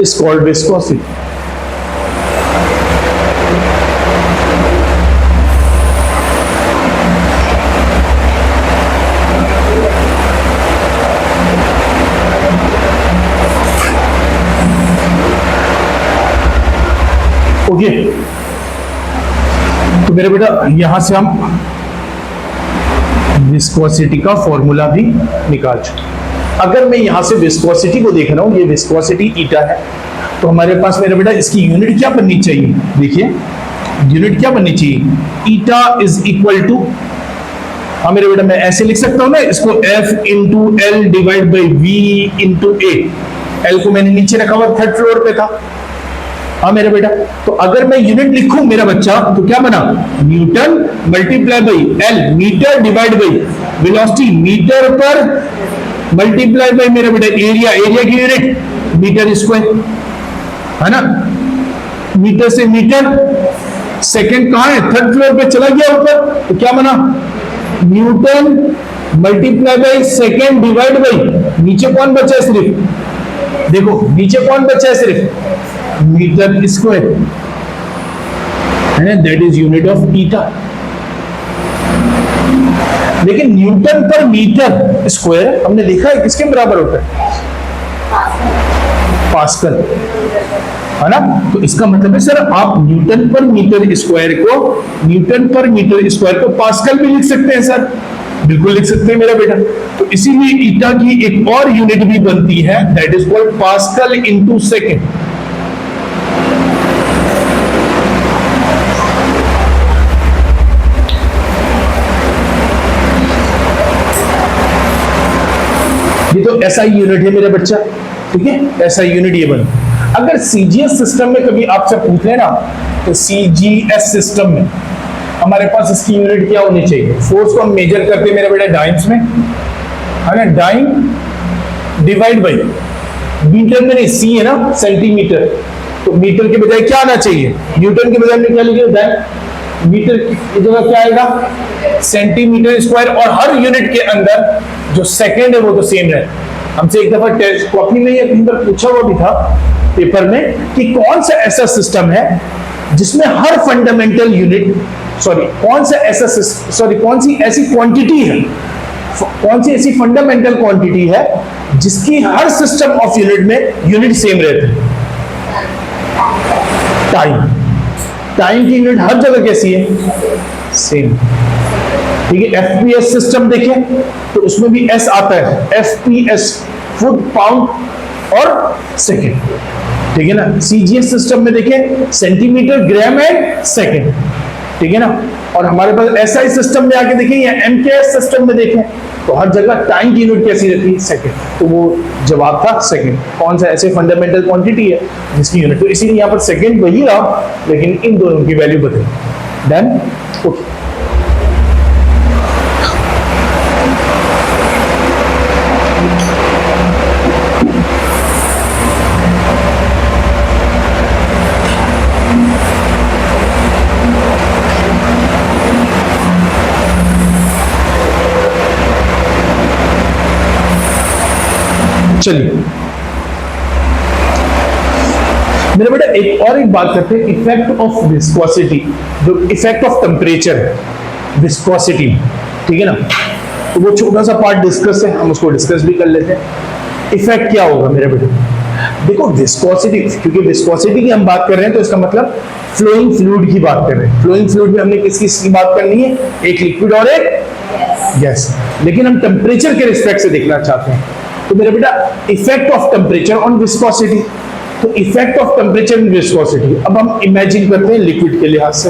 is called viscosity. Okay, तो मेरे बेटा यहां से हम विस्कोसिटी का फॉर्मूला भी निकाल चुके। अगर मैं यहां से विस्कोसिटी को देख रहा हूं, ये विस्कोसिटी ईटा है, तो हमारे पास मेरे बेटा इसकी यूनिट क्या बननी चाहिए? देखिए यूनिट क्या बननी चाहिए? ईटा इज इक्वल टू, हाँ मेरे बेटा मैं ऐसे लिख सकता हूं ना इसको, F into L divide by V into A. L को मैंने नीचे रखा हुआ, थर्ड फ्लोर पे था। हाँ मेरा बेटा, तो अगर मैं यूनिट लिखूं मेरा बच्चा, तो क्या बना? Newton multiply by L, metre divide by velocity, metre पर मल्टीप्लाई बाई मेरा बेटा एरिया, एरिया की यूनिट मीटर स्क्वायर, है ना? मीटर से मीटर, सेकंड कहां है? थर्ड फ्लोर पे चला गया ऊपर, तो क्या बना? Newton multiply by second divide by, नीचे कौन बचा है? सिर्फ देखो नीचे कौन बचा है? सिर्फ मीटर स्क्वायर, है ना? That is unit of eta. लेकिन न्यूटन पर मीटर स्क्वायर हमने देखा है किसके बराबर होता है? पास्कल, है ना? तो इसका मतलब है सर आप न्यूटन पर मीटर स्क्वायर को पास्कल भी लिख सकते हैं सर। बिल्कुल लिख सकते हैं मेरा बेटा। तो इसीलिए ईटा की एक और यूनिट भी बनती है, that is called pascal into second. ये तो एसआई यूनिट है मेरा बच्चा, ठीक है? एसआई यूनिट ये बन। अगर सीजीएस सिस्टम में कभी आपसे पूछ लेना, तो सीजीएस सिस्टम में हमारे पास इसकी यूनिट क्या होनी चाहिए? फोर्स को हम मेजर करते हैं मेरा बेटा डाइम्स में, है ना? डाइम डिवाइड बाई मीटर में नहीं, सी है ना, सेंटीमीटर। तो मीटर के बजाय क्या आना चाहिए? न्यूटन के बजाय हमने क्या लिखा? मीटर की जगह क्या आएगा? Centimetre square. और हर यूनिट के अंदर जो सेकंड है वो तो सेम है। हमसे एक दफा टेस्ट कॉपी में ये पूछा हुआ भी था पेपर में कि कौन सा ऐसा सिस्टम है जिसमें हर फंडामेंटल यूनिट, कौन सी ऐसी क्वांटिटी है, कौन सी ऐसी फंडामेंटल क्वांटिटी है जिसकी हर सिस्टम ऑफ यूनिट में यूनिट सेम रहती है? टाइम की यूनिट हर जगह कैसी है? सेम। ठीक है, एफपीएस सिस्टम देखें तो उसमें भी एस आता है, एफपीएस फुट पाउंड और सेकंड, ठीक है ना? सीजीएस सिस्टम में देखें सेंटीमीटर ग्राम एंड सेकंड, ठीक है ना? और हमारे पास एसआई सिस्टम में आके देखें या एमकेएस सिस्टम में देखें तो हर जगह टाइम की यूनिट कैसी रहती है? सेकंड। तो वो जवाब था सेकंड। कौन सा ऐसे फंडामेंटल क्वांटिटी है जिसकी यूनिट, तो इसीलिए यहाँ पर सेकंड वही रहा, लेकिन इन दोनों की वैल्यू बदली। डन? ओके। चलिए मेरे बेटा एक बात करते हैं, इफेक्ट ऑफ विस्कोसिटी, जो इफेक्ट ऑफ टेम्परेचर है विस्कोसिटी, ठीक है ना। तो वो छोटा सा पार्ट डिस्कस है, हम उसको डिस्कस भी कर लेते हैं। इफेक्ट क्या होगा मेरे बेटे? देखो विस्कोसिटी, क्योंकि विस्कोसिटी की हम बात कर रहे हैं तो इसका मतलब फ्लोइंग फ्लूइड की बात कर रहे हैं। फ्लोइंग फ्लूइड में हमने किसकी बात करनी है? एक लिक्विड और एक गैस। लेकिन हम टेम्परेचर के रिस्पेक्ट से देखना चाहते हैं। तो मेरा बेटा effect of temperature on viscosity, तो effect of temperature in viscosity, अब हम इमेजिन करते हैं लिक्विड के लिहाज से।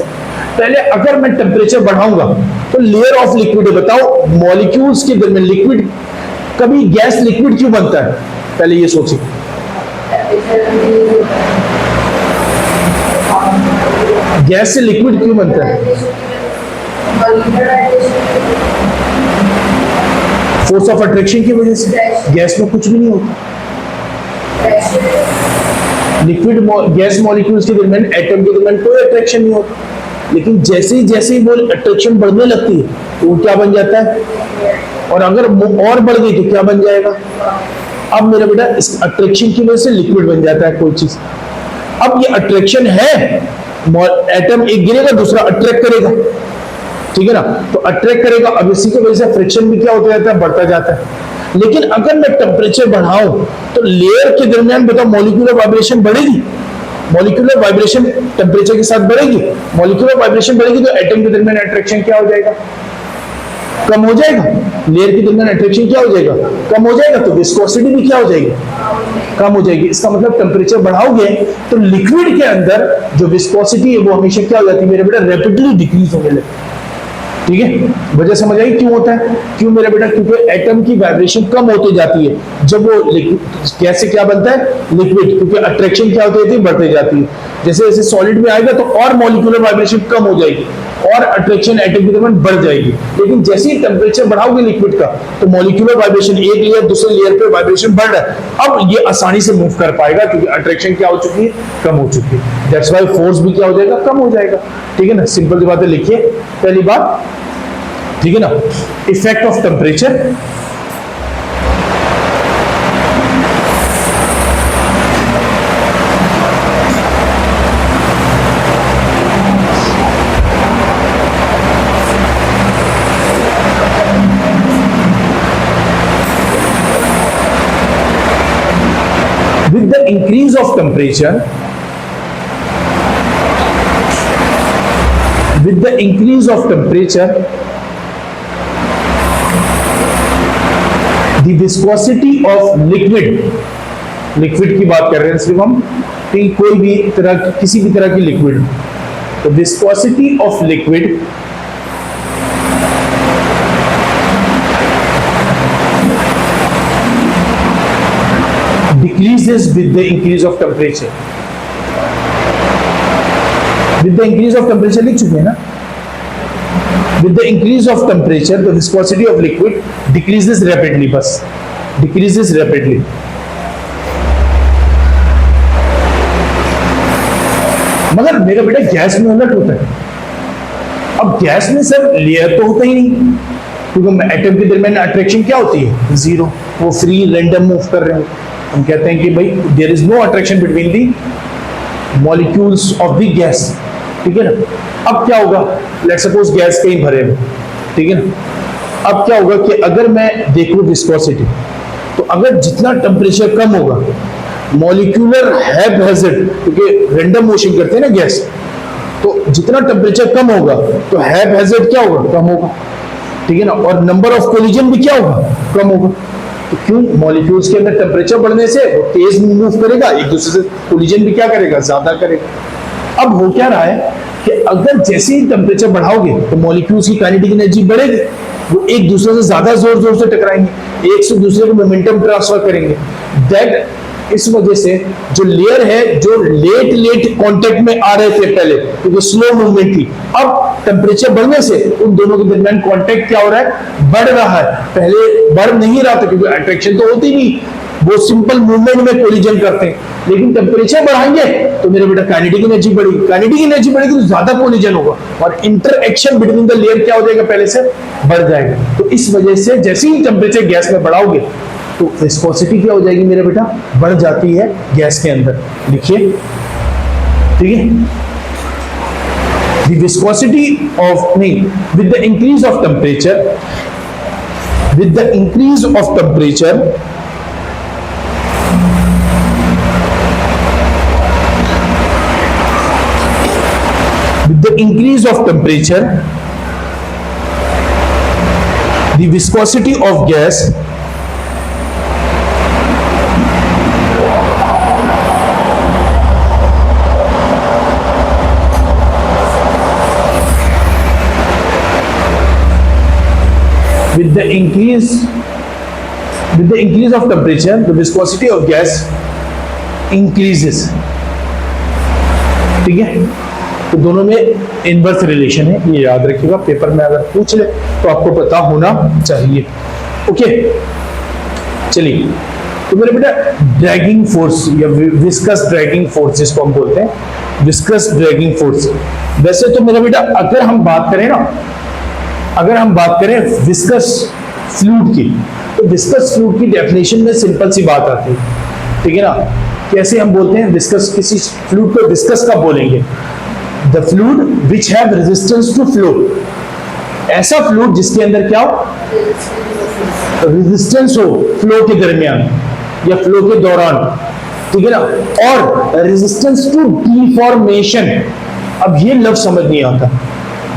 पहले अगर मैं टेम्परेचर बढ़ाऊंगा तो लेयर ऑफ लिक्विड है, बताओ मॉलिक्यूल्स के दरमियान लिक्विड, कभी गैस लिक्विड क्यों बनता है? पहले ये सोचिए। गैस से लिक्विड क्यों बनता है? फोर्स ऑफ अट्रैक्शन की वजह से। गैस में कुछ भी नहीं होता, लिक्विड गैस मॉलिक्यूल्स के दरमियान, एटम के दरमियान कोई अट्रैक्शन नहीं होता। लेकिन जैसे ही वो अट्रैक्शन बढ़ने लगती है तो वो क्या बन जाता है, और अगर और बढ़ गई तो क्या बन जाएगा? अब मेरा बेटा इस अट्रैक्शन की वजह से लिक्विड बन जाता है कोई चीज। अब ये अट्रैक्शन है, एटम एक गिरेगा दूसरा अट्रैक्ट करेगा, ठीक है ना। तो अट्रैक्ट करेगा, अब इसी की वजह से फ्रिक्शन भी क्या होता जाता है? बढ़ता जाता है। लेकिन अगर मैं टेम्परेचर बढ़ाऊं तो लेयर के दरमियान बताओ मॉलिक्यूलर वाइब्रेशन बढ़ेगी? मॉलिक्यूलर वाइब्रेशन टेम्परेचर के साथ बढ़ेगी। मॉलिक्यूलर वाइब्रेशन बढ़ेगी तो एटम के दरमियान अट्रैक्शन क्या हो जाएगा? कम हो जाएगा। लेयर के दरमियान अट्रैक्शन क्या हो जाएगा? कम हो जाएगा। तो विस्कोसिटी भी क्या हो जाएगी? कम हो जाएगी। इसका मतलब टेम्परेचर बढ़ाओगे तो लिक्विड के अंदर जो विस्कोसिटी है वो हमेशा क्या हो जाती है मेरे बेटा? रैपिडली डिक्रीज होने लगती है, ठीक है। वजह समझ आई क्यों होता है? क्यों मेरे बेटा? क्योंकि एटम की वाइब्रेशन कम होती जाती है जब वो गैस से क्या बनता है? लिक्विड, क्योंकि अट्रैक्शन क्या होती है? बढ़ती जाती है। जैसे जैसे सॉलिड में आएगा तो और मॉलिक्यूलर वाइब्रेशन कम हो जाएगी और अट्रैक्शन एटम के दरमियान बढ़ जाएगी। लेकिन जैसे ही टेम्परेचर बढ़ाओगे लिक्विड का तो मॉलिक्यूलर वाइब्रेशन एक लेयर दूसरे लेयर पे वाइब्रेशन बढ़ रहा है, अब ये आसानी से मूव कर पाएगा क्योंकि अट्रैक्शन क्या हो चुकी है? कम हो चुकी है। दैट्स व्हाई फोर्स भी क्या हो जाएगा? कम हो जाएगा, ठीक है ना। सिंपल सी बातें लिखिए। पहली बात, ठीक है ना, effect of temperature, with the increase of temperature, with the increase of temperature, the viscosity of liquid, liquid की बात कर रहे हैं सिर्फ हम, कोई भी तरह, किसी भी तरह की लिक्विड, तो viscosity of liquid decreases with the increase of temperature. With the increase of temperature लिख चुके हैं ना? With the increase of temperature, the viscosity of liquid decreases rapidly, बस decreases rapidly. मगर मेरा बेटा गैस में उलट होता है। अब गैस में सर लेयर तो होता ही नहीं, क्योंकि एटम के दरमियान अट्रैक्शन क्या होती है? जीरो। वो फ्री रैंडम मूव कर रहे हैं। हम कहते हैं कि भाई there is no attraction between the molecules of the gas, ठीक है ना। अब क्या होगा? लेट्स सपोज गैस कहीं भरे हो, ठीक है ना। अब क्या होगा कि अगर मैं देखूं विस्कोसिटी, तो अगर जितना टेम्परेचर कम होगा, मॉलिक्यूलर हैज़ार्ड, क्योंकि रैंडम मोशन करते हैं ना गैस, तो जितना टेम्परेचर कम होगा तो हैज़ार्ड क्या होगा? कम होगा, ठीक है ना। और नंबर ऑफ कोलिजन भी क्या होगा? कम होगा। तो क्यों? मॉलिक्यूल्स के अंदर टेम्परेचर बढ़ने से वो तेज मूव करेगा, एक दूसरे से कोलिजन भी क्या करेगा? ज्यादा करेगा। अब हो क्या रहा है कि अगर जैसे ही टेम्परेचर बढ़ाओगे तो मॉलिक्यूल्स की काइनेटिक एनर्जी बढ़ेगी, वो एक दूसरे से ज्यादा जोर जोर से टकराएंगे, एक से दूसरे को मोमेंटम ट्रांसफर करेंगे। दैट इस वजह से जो लेयर है, जो लेट कांटेक्ट में आ रहे थे पहले, क्योंकि स्लो मूवमेंट थी, अब टेम्परेचर बढ़ने से उन दोनों के दरमियान कांटेक्ट क्या हो रहा है, बढ़ रहा है। पहले बढ़ नहीं रहा था क्योंकि अट्रैक्शन तो होती नहीं, वो सिंपल मूवमेंट में कोलिजन करते हैं। लेकिन टेम्परेचर बढ़ाएंगे तो मेरे बेटा काइनेटिक एनर्जी बढ़ेगी, काइनेटिक एनर्जी बढ़ेगी तो ज्यादा कोलिजन होगा और इंटरएक्शन बिटवीन द लेयर क्या हो जाएगा, पहले से बढ़ जाएगा। तो इस वजह से जैसे ही टेम्परेचर गैस में बढ़ाओगे तो विस्कोसिटी क्या हो जाएगी मेरे बेटा, बढ़ जाती है गैस के अंदर। लिखिए, ठीक है, द विस्कोसिटी ऑफ नहीं, with the increase of temperature, with the increase of temperature with the increase of temperature, the viscosity of gas with the increase of temperature, the viscosity of gas increases। ठीक है, तो दोनों में inverse relation है, ये याद रखिएगा, paper में अगर पूछ ले तो आपको पता होना चाहिए। ओके, चलिए, तो मेरे बेटा ड्रैगिंग फोर्स या विस्कस ड्रैगिंग फोर्स जिसको हम बोलते हैं, विस्कस ड्रैगिंग फोर्स। वैसे तो मेरा बेटा अगर हम बात करें ना, अगर हम बात करें विस्कस फ्लूइड की, तो विस्कस फ्लूइड की डेफिनेशन में सिंपल सी बात आती है, ठीक है ना। कैसे हम बोलते हैं विस्कस, किसी फ्लूइड को विस्कस कब बोलेंगे, the fluid which have resistance to flow, ऐसा फ्लूइड जिसके अंदर क्या हो, रेजिस्टेंस हो फ्लो के दरमियान या फ्लो के दौरान, ठीक है ना, और रेजिस्टेंस टू डिफॉर्मेशन। अब ये लफ्ज समझ नहीं आता,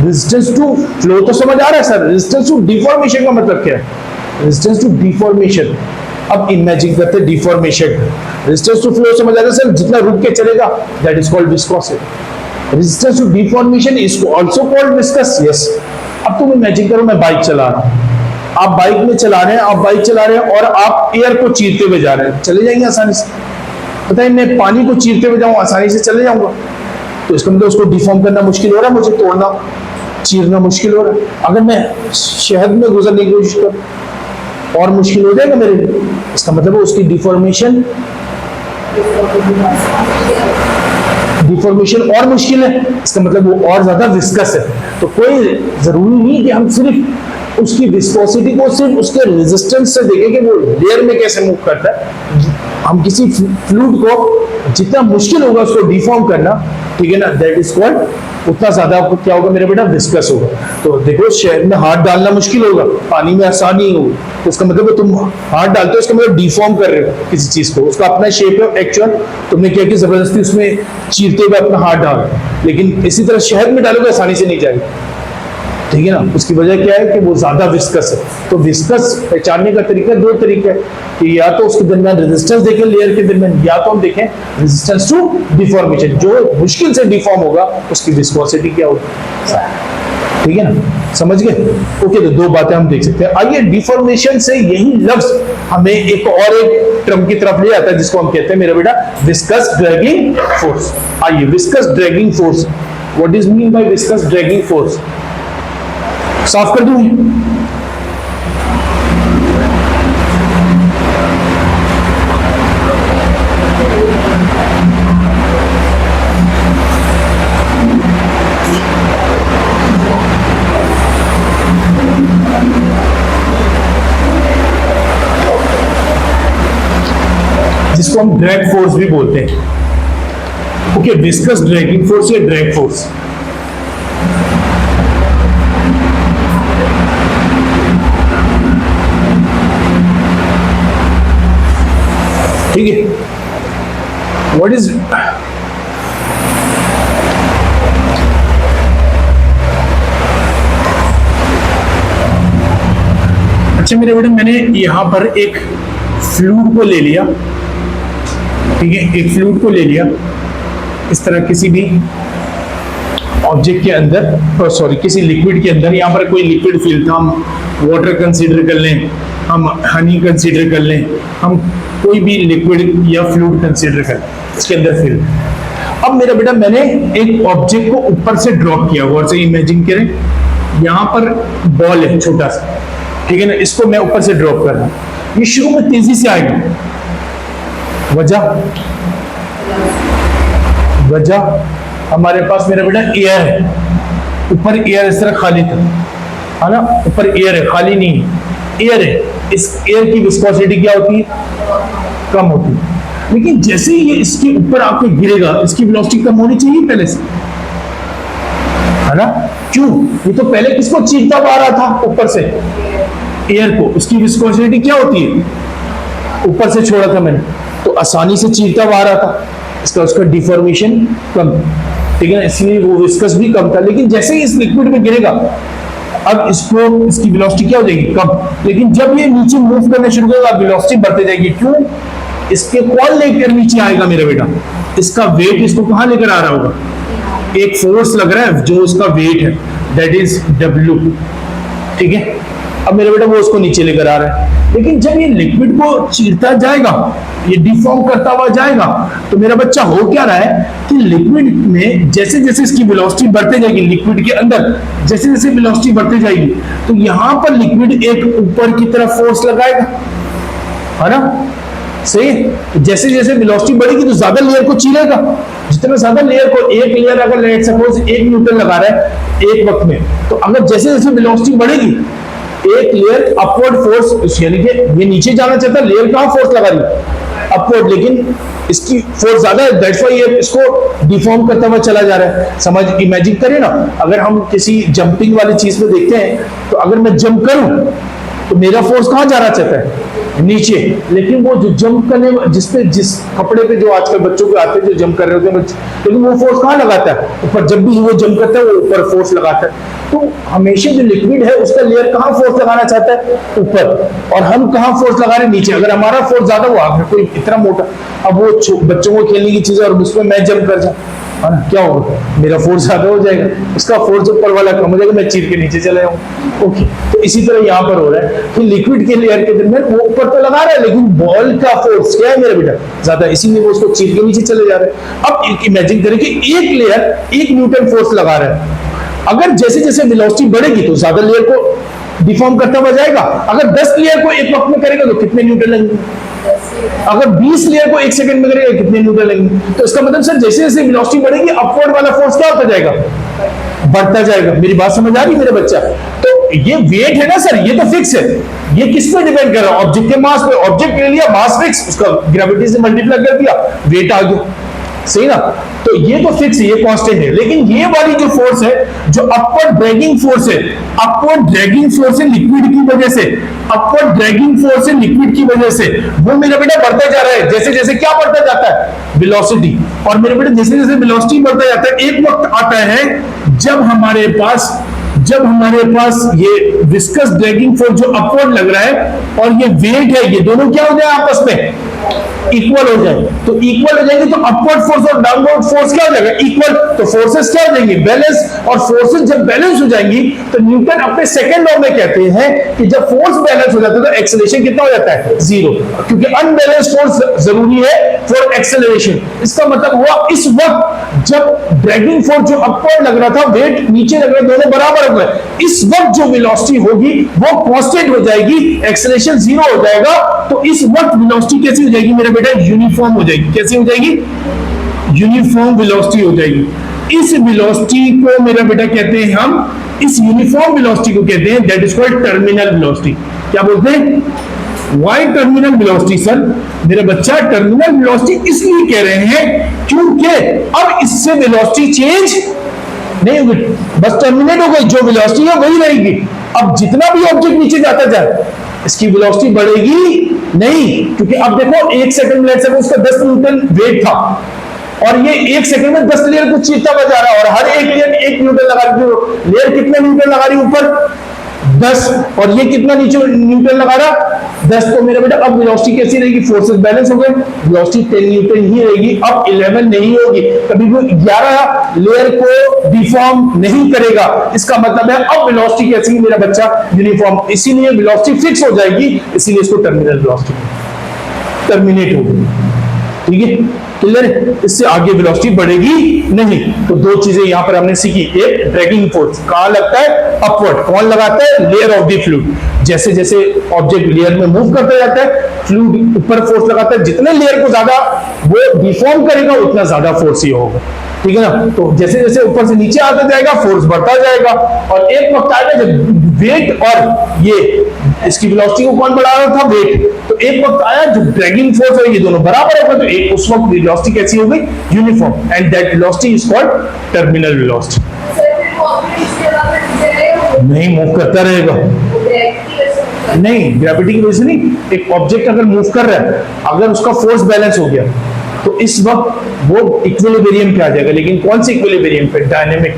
रेजिस्टेंस टू फ्लो तो समझ आ रहा है सर, रेजिस्टेंस टू डिफॉर्मेशन का मतलब क्या है, रेजिस्टेंस टू डिफॉर्मेशन। अब इमेजिन करते हैं डिफॉर्मेशन, रेजिस्टेंस टू फ्लो समझ आ रहा है सर, जितना रुक के चलेगा, that is called viscosity. Resistance to deformation is also called viscous. Yes, अब तुम इमेजिन करो मैं बाइक चला रहा हूं, आप बाइक में चला रहे हैं, आप बाइक चला रहे हैं और आप एयर को चीरते हुए जा रहे हैं, चले जाएंगे आसानी से। पता है, मैं पानी को चीरते हुए जाऊं आसानी से चले जाऊंगा, तो इसका मतलब उसको डिफॉर्म करना मुश्किल हो रहा है, मुझे तोड़ना चीरना मुश्किल हो रहा है। अगर मैं शहद में गुजरने की कोशिश करूं और मुश्किल हो जाएगा मेरे लिए, इसका मतलब उसकी डिफॉर्मेशन और मुश्किल है, इसका मतलब वो और ज्यादा विस्कस है। तो कोई जरूरी नहीं कि हम सिर्फ उसकी विस्कोसिटी को सिर्फ उसके रेजिस्टेंस से देखें कि वो लेयर में कैसे मूव करता है। हम किसी फ्लूइड को जितना मुश्किल होगा उसको डिफॉर्म करना, ठीक है ना, दैट इज कॉल्ड, उतना ज्यादा आपको क्या होगा मेरे बेटा, विस्कस होगा। तो देखो शहद में हाथ डालना मुश्किल होगा, पानी में आसान नहीं होगा, तो इसका मतलब तुम हाथ डालते हो, इसका मतलब डिफॉर्म कर रहे हो किसी चीज को, उसका अपना शेप है एक्चुअल, तुमने क्या कि जबरदस्ती उसमें चीरते हुए अपना हाथ डाल, लेकिन इसी तरह शहद में डालोगे आसानी से नहीं जाएगा, ठीक है ना। उसकी वजह क्या है कि वो ज्यादा विस्कस है। तो विस्कस पहचानने का तरीका दो तरीका है कि या तो उसके दरमियान रेजिस्टेंस देखें लेयर के दरमियान, या तो हम देखें रेजिस्टेंस टू डिफॉर्मेशन, जो मुश्किल से डिफॉर्म होगा उसकी विस्कोसिटी क्या होगी, ठीक है ना, समझ गए। ओके, तो दो बातें हम देख सकते हैं। आइए, डिफॉर्मेशन से यही लफ्ज हमें एक और एक टर्म की तरफ ले आता है जिसको हम कहते हैं मेरा बेटा विस्कस ड्रैगिंग फोर्स। आइए, viscous dragging force, what is mean by viscous dragging force, साफ कर दूं। जिसको हम ड्रैग फोर्स भी बोलते हैं। ओके, विस्कस ड्रैगिंग फोर्स या ड्रैग फोर्स, ठीक है। व्हाट इज अच्छा मेरे बेटे, मैंने यहां पर एक फ्लूइड को ले लिया, ठीक है, एक फ्लूइड को ले लिया इस तरह किसी भी ऑब्जेक्ट के अंदर, सॉरी किसी लिक्विड के अंदर, यहाँ पर कोई लिक्विड फील था, हम वाटर कंसीडर कर लें, हम हनी कंसीडर कर लें, हम कोई भी लिक्विड या फ्लूइड कंसीडर कर लें, इसके अंदर फील। अब मेरा बेटा मैंने एक ऑब्जेक्ट को ऊपर से ड्रॉप किया, गौर से इमेजिन करें, यहाँ पर बॉल है छोटा सा, ठीक है ना, इसको मैं ऊपर से ड्रॉप कर रहा हूँ, ये शुरू में तेजी से आएगा, वजह हमारे पास मेरा बेटा एयर है, ऊपर एयर इस तरह खाली था, है ना, ऊपर एयर है, खाली नहीं है, एयर है, इस एयर की विस्कोसिटी क्या होती है, कम होती है। लेकिन जैसे ही ये इसके ऊपर आके गिरेगा, इसकी वेलोसिटी कम होनी चाहिए पहले से, है ना, क्यों, ये तो पहले किसको चीरता हुआ आ रहा था, ऊपर से एयर को, उसकी विस्कोसिटी क्या होती है, ऊपर से छोड़ा था मैंने तो आसानी से चीरता हुआ आ रहा था, इसका उसका डिफॉर्मेशन कम, ठीक है ना, इसलिए वो विस्कस भी कम था। लेकिन जैसे ही इस लिक्विड में गिरेगा, अब इसको, इसकी वेलोसिटी क्या हो जाएगी, कम, लेकिन जब ये नीचे मूव करना शुरू करेगा, वेलोसिटी बढ़ती जाएगी, क्यों, इसके कौन लेकर नीचे आएगा मेरा बेटा, इसका वेट इसको कहां लेकर आ रहा होगा, एक फोर्स लग रहा है जो उसका वेट है, दैट इज W, ठीक है। अब मेरा बेटा वो उसको नीचे लेकर आ रहा है, लेकिन जब ये लिक्विड को चीरता जाएगा, ये डिफॉर्म करता हुआ जाएगा, तो मेरा बच्चा हो क्या रहा है कि लिक्विड में जैसे जैसे इसकी वेलोसिटी बढ़ते जाएगी, लिक्विड के अंदर जैसे जैसे वेलोसिटी बढ़ती जाएगी, तो यहां पर लिक्विड एक ऊपर की तरफ फोर्स लगाएगा, है ना, सही। जैसे जैसे वेलोसिटी बढ़ेगी तो ज्यादा लेयर को चीरेगा, जितना ज्यादा लेयर को, एक लेयर अगर लेट सपोज 1 न्यूटन लगा रहा है एक वक्त में, तो अगर जैसे जैसे वेलोसिटी बढ़ेगी, एक लेयर अपवर्ड फोर्स, यानी कि ये नीचे जाना चाहता है, लेयर कहां फोर्स लगा रही है, अपवर्ड, लेकिन इसकी फोर्स ज्यादा है, दैट्स व्हाई ये इसको डिफॉर्म करता हुआ चला जा रहा है। समझ, इमेजिन करें ना, अगर हम किसी जंपिंग वाली चीज में देखते हैं, तो अगर मैं जंप करूं तो मेरा फोर्स कहां जाना चाहता है, नीचे, लेकिन वो जो जंप करने, जिस कपड़े पे जो आजकल बच्चों के आते हैं जो जंप कर रहे होते हैं बच्चे, लेकिन वो फोर्स कहां लगाता है, ऊपर, जब भी वो जंप करता है वो ऊपर फोर्स लगाता है। तो हमेशा जो लिक्विड है उसका लेयर कहां फोर्स लगाना चाहता है, ऊपर, और हम कहां फोर्स लगा रहे हैं, नीचे। अगर हमारा फोर्स ज्यादा हुआ, अगर कोई इतना मोटा, अब वो बच्चों को खेलने की चीज है और उसमें मैं जंप कर जाऊं, है ना, क्या होगा, मेरा फोर्स ज्यादा हो जाएगा, उसका फोर्स ऊपर वाला कम हो जाएगा, मैं चीर के नीचे चला जाऊंगा। ओके, तो इसी तरह यहां पर हो रहा है कि लिक्विड के लेयर के दरमियान वो ऊपर तो लगा रहा है, लेकिन बॉल का फोर्स क्या है मेरा बेटा, ज्यादा, इसीलिए वो उसको चीर के नीचे चले जा रहे हैं। अब इमेजिन करें कि एक लेयर 1 न्यूटन फोर्स लगा रहा है, अगर जैसे जैसे वेलोसिटी बढ़ेगी तो ज्यादा लेयर को डिफॉर्म करता हुआ जाएगा, अगर 10 लेयर को एक वक्त में करेगा तो कितने न्यूटन लगेंगे, अगर 20 लेयर को 1 सेकंड में करेगा कितने न्यूटन लगेंगे। तो इसका मतलब सर जैसे जैसे वेलोसिटी बढ़ेगी, अपवर्ड वाला फोर्स क्या होता जाएगा, बढ़ता जाएगा। मेरी बात समझ आ रही मेरे बच्चा? तो ये वेट है ना सर, ये तो फिक्स है, ये किस पे डिपेंड कर रहा है, ऑब्जेक्ट के मास पे। ऑब्जेक्ट ले लिया, मास फिक्स, उसका ग्रेविटी से मल्टीप्लाई कर दिया, वेट आ गया, सही ना। तो ये तो फिक्स है, ये कांस्टेंट है। लेकिन ये वाली जो फोर्स है, जो अपवर्ड ड्रैगिंग फोर्स है, अपवर्ड ड्रैगिंग फोर्स है लिक्विड की वजह से, अपवर्ड ड्रैगिंग फोर्स है लिक्विड की वजह से, वो मेरा बेटा बढ़ता जा रहा है। जैसे जैसे क्या बढ़ता जाता है, वेलोसिटी। और मेरे बेटा जैसे जैसे वेलोसिटी बढ़ता जाता है, एक वक्त आता है जब हमारे पास ये विस्कस ड्रैगिंग फोर्स जो अपवर्ड लग रहा है और ये वेट है, ये दोनों क्या हो जाए आपस में, इक्वल हो जाए। तो इक्वल हो जाएंगे तो अपवर्ड फोर्स और डाउनवर्ड फोर्स क्या हो जाएगा, इक्वल। तो फोर्सेस क्या हो जाएंगी, बैलेंस। और फोर्सेस जब बैलेंस हो जाएंगी तो न्यूटन अपने सेकंड लॉ में कहते हैं कि जब फोर्स बैलेंस हो जाता है तो एक्सेलरेशन कितना हो जाता है, 0, क्योंकि अनबैलेंस फोर्स जरूरी है फॉर एक्सेलरेशन। इसका मतलब हुआ इस वक्त जब ड्रैगिंग फोर्स जो अपवर्ड लग रहा था, वेट नीचे लग रहा, दोनों बराबर हो गए, इस वक्त जो वेलोसिटी होगी वो कांस्टेंट हो जाएगी, एक्सेलरेशन 0 हो जाएगा। तो इस वक्त वेलोसिटी कैसी हो जाएगी मेरे बेटा, यूनिफॉर्म हो जाएगी। कैसी हो जाएगी, यूनिफॉर्म वेलोसिटी हो जाएगी। इस वेलोसिटी को मेरा बेटा कहते हैं हम, इस यूनिफॉर्म वेलोसिटी को कहते हैं that is called terminal velocity. क्या बोलते हैं, वाई टर्मिनल वेलोसिटी सर? मेरा बच्चा टर्मिनल वेलोसिटी इसलिए कह रहे हैं क्योंकि अब इससे वेलोसिटी चेंज नहीं होगी, बस टर्मिनेट हो गई, जो वेलोसिटी है वही रहेगी। अब जितना भी ऑब्जेक्ट नीचे जाता जाए इसकी वेलोसिटी बढ़ेगी नहीं, क्योंकि अब देखो 1 सेकंड में उसका 10 न्यूटन वेट था और ये 1 सेकंड में 10 लेयर को चीरता हुआ जा रहा है और हर एक लेयर 1 न्यूटन लगा रही है। लेयर कितने न्यूटन लगा रही है ऊपर, 10 और ये कितना न्यूटन लगा रहा 10, तो मेरा बेटा अब वेलोसिटी कैसी रहेगी, फोर्सेस बैलेंस हो गए, वेलोसिटी 10 न्यूटन ही रहेगी, अब 11 नहीं होगी, कभी भी 11 लेयर को डिफॉर्म नहीं करेगा। इसका मतलब है अब वेलोसिटी कैसी है मेरा बच्चा, यूनिफॉर्म, इसीलिए वेलोसिटी फिक्स हो जाएगी, इसीलिए इसको टर्मिनल वेलोसिटी टर्मिनेट होगी। ठीक है, क्लियर है, इससे आगे वेलोसिटी बढ़ेगी नहीं। तो दो चीजें यहां पर हमने सीखी, एक ड्रैगिंग फोर्स कहां लगता है, अपवर्ड, कौन लगाता है, लेयर ऑफ द फ्लूइड, जैसे जैसे ऑब्जेक्ट लेयर में मूव करता जाता है फ्लूइड ऊपर फोर्स लगाता है, जितने लेयर को ज्यादा वो डिफॉर्म करेगा उतना ज्यादा फोर्स ही होगा। ठीक है ना, तो जैसे जैसे ऊपर से नीचे आता जाएगा फोर्स बढ़ता जाएगा, और एक वक्त आएगा जब वेट और ये इसकी वेलोसिटी को कौन बढ़ा रहा था, वेट, तो एक वक्त आया जो ड्रैगिंग फोर्स है ये दोनों बराबर होगा, तो एक उस वक्त वेलोसिटी कैसी हो गई, uniform, and that velocity is called terminal velocity. नहीं, मूव करता रहेगा, नहीं ग्रेविटी की वजह से नहीं, एक ऑब्जेक्ट अगर मूव कर रहा है, अगर उसका फोर्स बैलेंस हो गया तो इस वक्त वो इक्विलिब्रियम पे आ जाएगा, लेकिन कौन से इक्विलिब्रियम पे, डायनेमिक।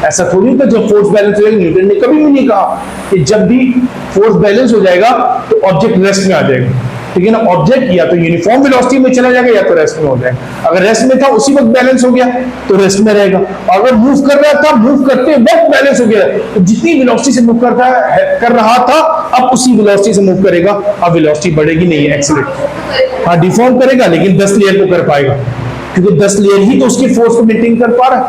ऐसा थोड़ी होता जब फोर्स बैलेंस हो जाएगा, न्यूटन ने कभी भी नहीं कहा कि जब भी फोर्स बैलेंस हो जाएगा तो ऑब्जेक्ट रेस्ट में आ जाएगा। ठीक है ना, ऑब्जेक्ट या तो यूनिफॉर्म वेलोसिटी में चला जाएगा या तो रेस्ट में हो जाएगा। अगर रेस्ट में था उसी वक्त बैलेंस हो गया तो रेस्ट में रहेगा, अगर मूव कर रहा था मूव करते वक्त बैलेंस हो गया तो जितनी वेलोसिटी से मूव कर रहा था अब उसी वेलोसिटी से मूव करेगा, अब वेलोसिटी बढ़ेगी नहीं, एक्सीलरेट, हाँ डिफॉर्म करेगा लेकिन 10 लेयर को कर पाएगा, क्योंकि 10 लेयर ही तो उसके फोर्स को मेंटेन कर पा रहा है।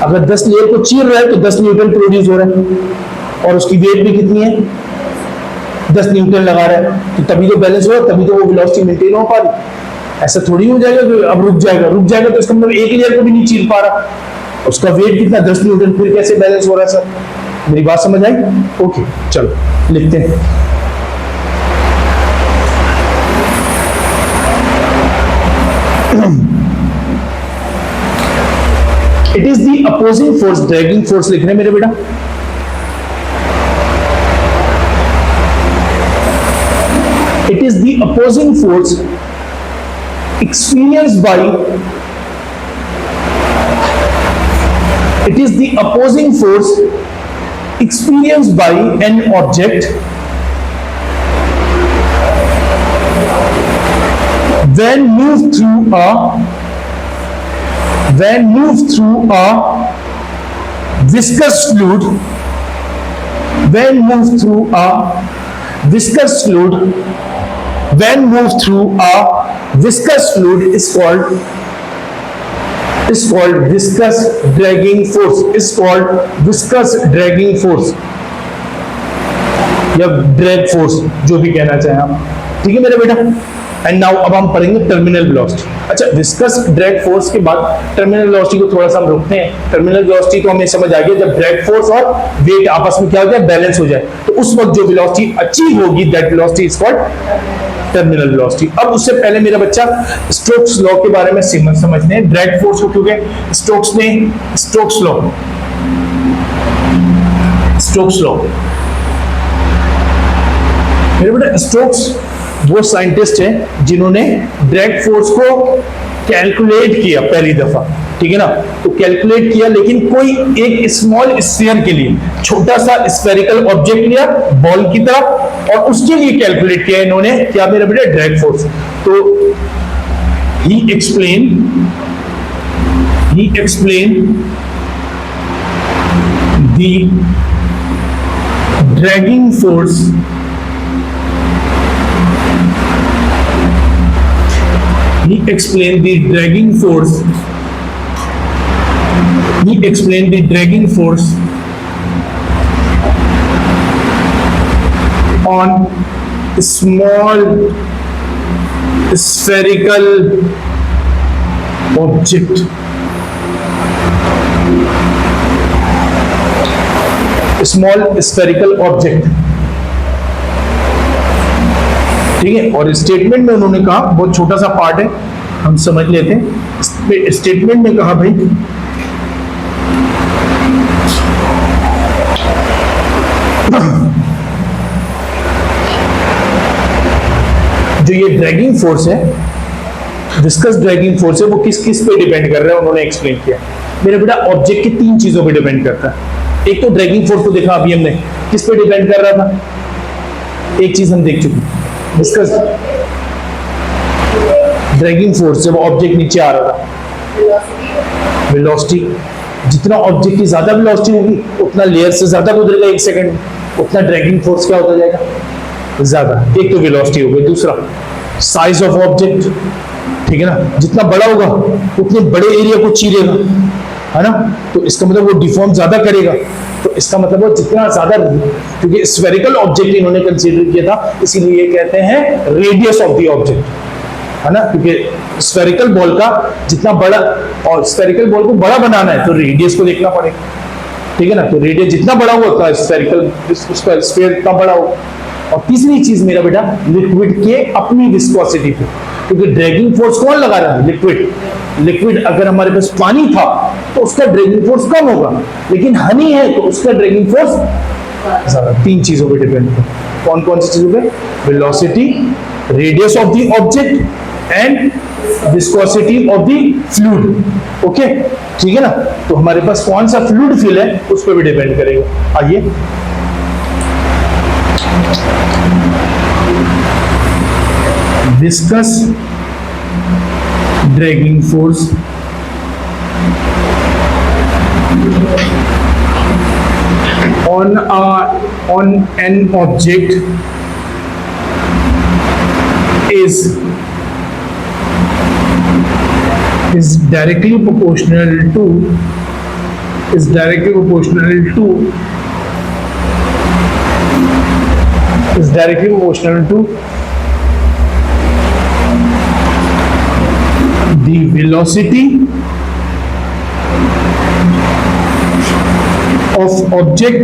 अगर 10 लेयर को चीर रहा है तो 10 न्यूटन प्रोड्यूस हो रहा है, और उसकी वेट भी कितनी है, 10 न्यूटन लगा रहा है, तो तभी तो बैलेंस हो रहा है, तभी तो वो वेलोसिटी मेंटेन हो पा रही। ऐसा थोड़ी हो जाएगा कि अब रुक जाएगा तो इसका मतलब एक लेयर को भी नहीं चीर पा रहा, उसका वेट कितना 10 न्यूटन, फिर कैसे बैलेंस हो रहा है सर, मेरी बात समझ आई? ओके चलो लिखते हैं। It is the opposing force, dragging force लिख रहे हैं मेरे बेटा, it is the opposing force experienced by an object when moved through a viscous fluid, when moved through a viscous fluid is called viscous dragging force, या drag force, जो भी कहना चाहें आप। ठीक है मेरे बेटा, एंड नाउ अब हम पढ़ेंगे टर्मिनल वेलोसिटी। अच्छा, विस्कस ड्रैग फोर्स के बाद टर्मिनल वेलोसिटी को थोड़ा सा हम रोकते हैं। टर्मिनल वेलोसिटी तो हमें समझ आ गया, जब ड्रैग फोर्स और वेट आपस में क्या हो जाए, बैलेंस हो जाए, तो उस वक्त जो वेलोसिटी अचीव होगी that velocity is called terminal velocity. अब उससे पहले मेरा बच्चा स्टोक्स लॉ के बारे में समझते हैं। ड्रैग फोर्स को क्योंकि स्टोक्स लॉ मेरे बेटा, स्टोक्स वो साइंटिस्ट हैं जिन्होंने ड्रैग फोर्स को कैलकुलेट किया पहली दफा। ठीक है ना, तो कैलकुलेट किया, लेकिन कोई एक स्मॉल स्फीयर के लिए, छोटा सा स्फेरिकल ऑब्जेक्ट लिया बॉल की तरह, और उसके लिए कैलकुलेट किया इन्होंने, क्या मेरा बेटा, ड्रैग फोर्स। तो he explain the dragging force He explained the dragging force on small spherical object. ठीक है, और स्टेटमेंट में उन्होंने कहा, बहुत छोटा सा पार्ट है हम समझ लेते हैं। स्टेटमेंट में कहा भाई, जो ये ड्रैगिंग फोर्स है, विस्कस ड्रैगिंग फोर्स है, वो किस किस पे डिपेंड कर रहा है, उन्होंने एक्सप्लेन किया। मेरे बेटा, ऑब्जेक्ट की 3 चीजों पे डिपेंड करता है। एक तो ड्रैगिंग फोर्स को देखा अभी हमने, किस पे डिपेंड कर रहा था, एक चीज हम देख चुके डिस्कस, ड्रैगिंग फोर्स जब ऑब्जेक्ट नीचे आ रहा था, वेलोसिटी, जितना ऑब्जेक्ट की ज्यादा वेलोसिटी होगी उतना लेयर से ज्यादा गुजरेगा एक सेकंड में, उतना ड्रैगिंग फोर्स क्या होता जाएगा, ज्यादा। एक तो वेलोसिटी हो गई, दूसरा साइज ऑफ ऑब्जेक्ट, ठीक है ना, जितना बड़ा होगा उतने बड़े एरिया को चीरेगा, है ना, तो इसका मतलब वो डिफॉर्म ज्यादा करेगा, तो इसका मतलब वो जितना ज्यादा, क्योंकि स्फेरिकल ऑब्जेक्ट इन्होंने कंसीडर किया था, इसीलिए कहते हैं रेडियस ऑफ द ऑब्जेक्ट, है ना, क्योंकि स्फेरिकल बॉल का जितना बड़ा, और स्फेरिकल बॉल को बड़ा बनाना है तो रेडियस को देखना पड़ेगा, ठीक है ना, तो रेडियस जितना बड़ा होगा उतना स्फेरिकल, उसका स्फीयर इतना बड़ा होगा। और तीसरी चीज मेरा बेटा, लिक्विड के अपनी विस्कोसिटी पे, क्योंकि ड्रैगिंग फोर्स कौन लगा रहा है, लिक्विड अगर हमारे पास पानी था तो उसका ड्रैगिंग फोर्स कम होगा, लेकिन हनी है तो उसका ड्रैगिंग फोर्स ज्यादा। तीन चीजों पे डिपेंड है, कौन कौन सी चीजों पे, velocity, radius of the object and viscosity of the fluid, okay, ठीक है ना, तो हमारे पास कौन सा फ्लूइड फिल है उस पर भी डिपेंड करेगा। आइए viscous dragging force on an object is directly proportional to the velocity of object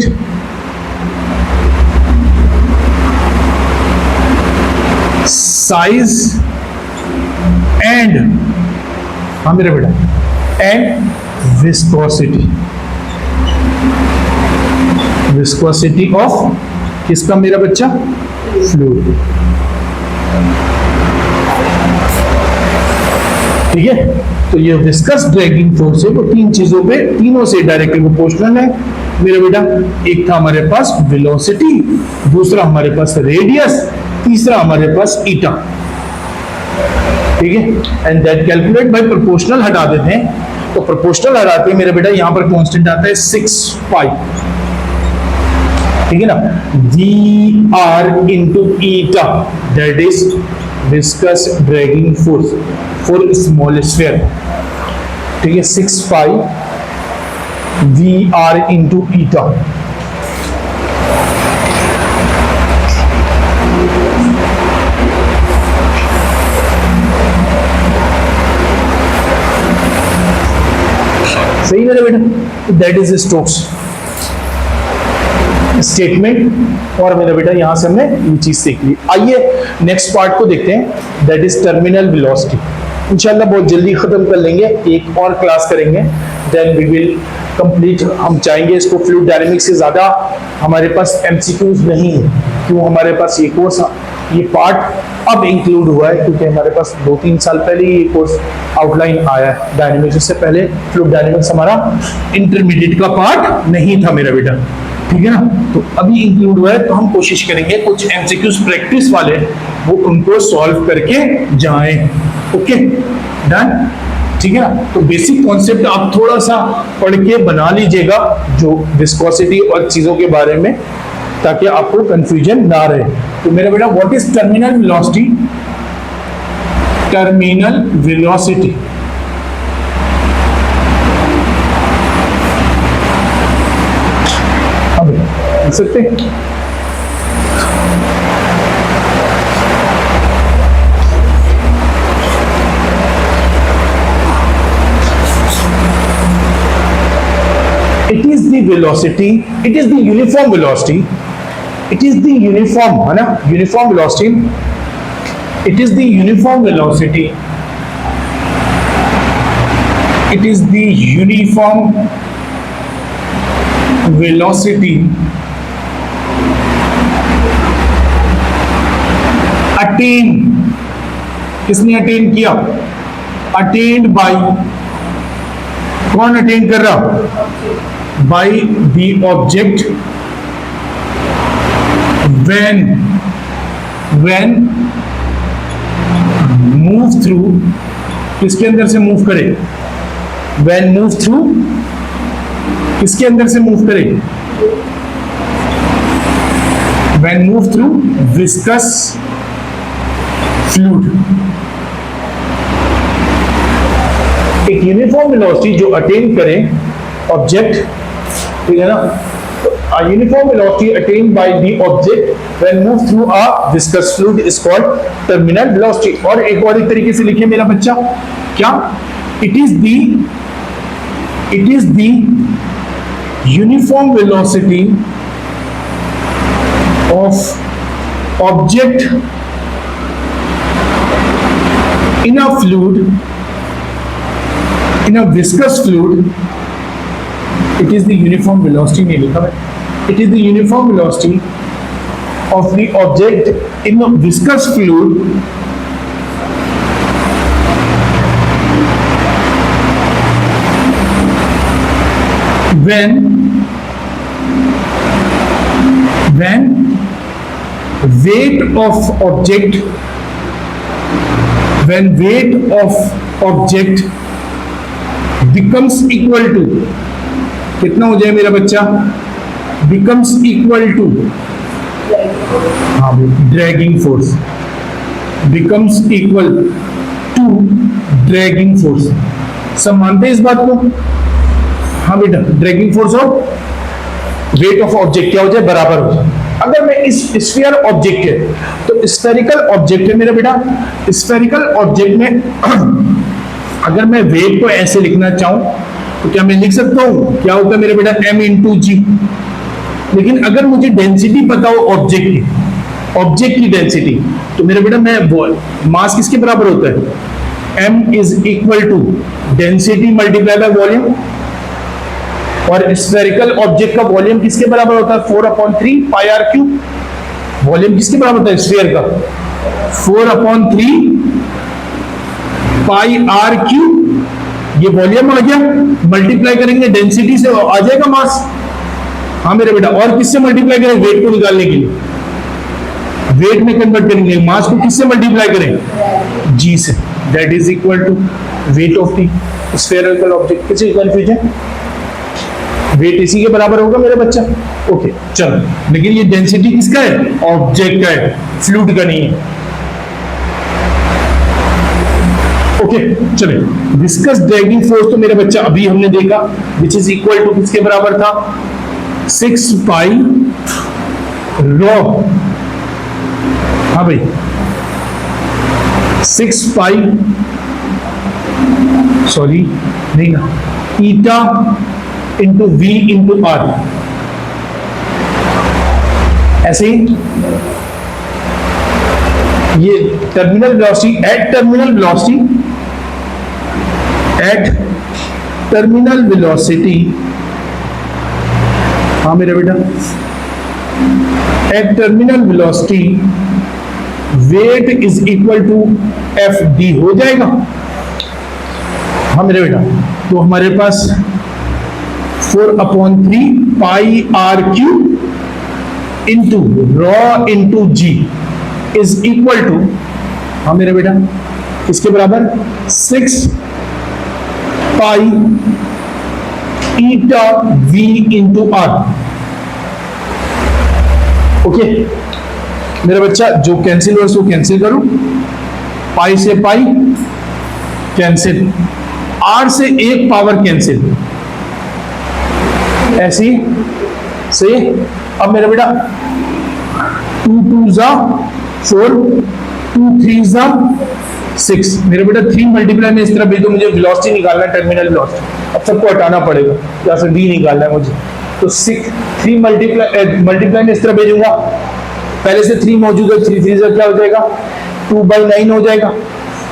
size and, हाँ मेरा बेटा, and viscosity of किसका मेरा बच्चा, फ्लूइड, ठीक है। तो ये विस्कस ड्रैगिंग फोर्स है वो तीन चीजों पे, तीनों से डायरेक्टली प्रोपोर्शनल है मेरे बेटा। एक था हमारे पास वेलोसिटी, दूसरा हमारे पास रेडियस, तीसरा हमारे पास ईटा, ठीक है। And that calculate bye proportional हटा देते हैं, तो प्रोपोर्शनल हटाते हैं मेरे बेटा, यहां पर कांस्टेंट आता है 6π, ठीक है ना, VR into eta, that is viscous dragging force for small sphere, ठीक है, 6π VR इंटू ईटा। सही मेरे बेटा, दैट इज स्टोक्स स्टेटमेंट। और मेरा बेटा यहां से हमने ये चीज सीख ली। आइए नेक्स्ट पार्ट को देखते हैं, दैट इज टर्मिनल वेलोसिटी। इंशाल्लाह बहुत जल्दी खत्म कर लेंगे, एक और क्लास करेंगे, देन वी विल कंप्लीट। हम चाहेंगे इसको, फ्लूइड डायनामिक्स से ज्यादा हमारे पास एमसीक्यूज नहीं है, क्यों हमारे पास ये कोर्स, ये पार्ट अब इंक्लूड हुआ है, क्योंकि हमारे पास 2-3 साल पहले ये कोर्स आउटलाइन आया है डायनामिक्स, इससे पहले फ्लूइड डायनामिक्स हमारा इंटरमीडिएट का पार्ट नहीं था मेरा बेटा, ठीक है ना। तो अभी इंक्लूड हुआ है, तो हम कोशिश करेंगे कुछ एमसीक्यूज प्रैक्टिस वाले वो उनको सॉल्व करके जाएं, ओके डन, ठीक है ना। तो बेसिक कॉन्सेप्ट आप थोड़ा सा पढ़ के बना लीजिएगा जो विस्कोसिटी और चीजों के बारे में, ताकि आपको कंफ्यूजन ना रहे। तो मेरा बेटा what is terminal velocity, terminal velocity अब सकते हैं, it is the velocity, it is the uniform velocity, it is the uniform, है ना, uniform velocity, it is the uniform velocity, it is the uniform velocity attain, किसने attain किया, attained by कौन attain कर रहा? By the object when move through, किसके अंदर से मूव करे? when मूव थ्रू किसके अंदर से मूव करे? when move through viscous fluid. एक यूनिफॉर्म वेलोसिटी जो अटेन करे ऑब्जेक्ट, ठीक है ना, a uniform velocity attained by the object when moved through a viscous fluid is called terminal velocity। और एक और एक तरीके से लिखे मेरा बच्चा, क्या? it is the uniform velocity of object in a fluid, in a viscous fluid, it is the uniform velocity, नहीं लिखा है, it is the uniform velocity of the object in a viscous fluid when weight of object becomes equal to, कितना हो जाए मेरा बच्चा? becomes equal to, हाँ dragging force, becomes equal to dragging force. सब मानते हैं इस बात को? हाँ बेटा, ड्रैगिंग फोर्स और वेट ऑफ ऑब्जेक्ट क्या हो जाए? बराबर हो जाए। अगर मैं इस स्फीयर ऑब्जेक्ट है, तो स्फेरिकल ऑब्जेक्ट है मेरा बेटा, स्फेरिकल ऑब्जेक्ट में अगर मैं वेट को ऐसे लिखना चाहूं तो क्या मैं लिख सकता हूं? क्या होता है मेरा बेटा? m इंटू जी। लेकिन अगर मुझे डेंसिटी पता हो ऑब्जेक्ट की डेंसिटी, तो मेरा बेटा मैं मास किसके बराबर होता है? m is equal to density multiply by volume. और स्फेरिकल ऑब्जेक्ट का वॉल्यूम किसके बराबर होता है? 4/3 पाई आर क्यूब। वॉल्यूम किसके बराबर होता है स्फीयर का? 4/3 पाई आर क्यूब। ये वॉल्यूम आ गया, मल्टीप्लाई करेंगे डेंसिटी से आ जाएगा मास। हाँ मेरे बेटा, और किससे मल्टीप्लाई करें? वेट को निकालने के लिए वेट में कन्वर्ट करेंगे। मास को किससे मल्टीप्लाई करें? जी से। That is equal to weight of the spherical object. किसी कंफ्यूजन? वेट इसी के बराबर होगा मेरा बच्चा। ओके चलो, लेकिन ये डेंसिटी किसका है? ऑब्जेक्ट का है, फ्लूइड का नहीं है। ओके चलिए, विस्कस ड्रैगिंग फोर्स तो मेरा बच्चा अभी हमने देखा, विच इज इक्वल टू किसके बराबर था? 6 पाई रॉ। हाँ भाई, 6 पाई, सॉरी नहीं ना, eta into v into r. ऐसे ही ये terminal velocity at terminal velocity, हाँ मेरा बेटा, at terminal velocity weight is equal to F D हो जाएगा। हाँ मेरा बेटा, तो हमारे पास 4/3 pi r cube into rho into g is equal to, हाँ मेरा बेटा, इसके बराबर 6 pi eta v into r. Okay मेरा बच्चा, जो कैंसिल हो उसको कैंसिल करो, पाई से पाई कैंसिल, आर से एक पावर कैंसिल, ऐसी से। अब मेरा बेटा 2 2 जा 4, 2 3 जा 6, मेरे बेटा 3 मल्टीप्लाई में इस तरह भेज दो, मुझे वेलोसिटी निकालना है, टर्मिनल वेलोसिटी। अब सबको हटाना पड़ेगा, या फिर डी निकालना है मुझे, तो 3 मल्टीप्लाई में इस तरह भेजूंगा, पहले से 3 मौजूद है, 3 3 क्या हो जाएगा? 2/9 हो जाएगा।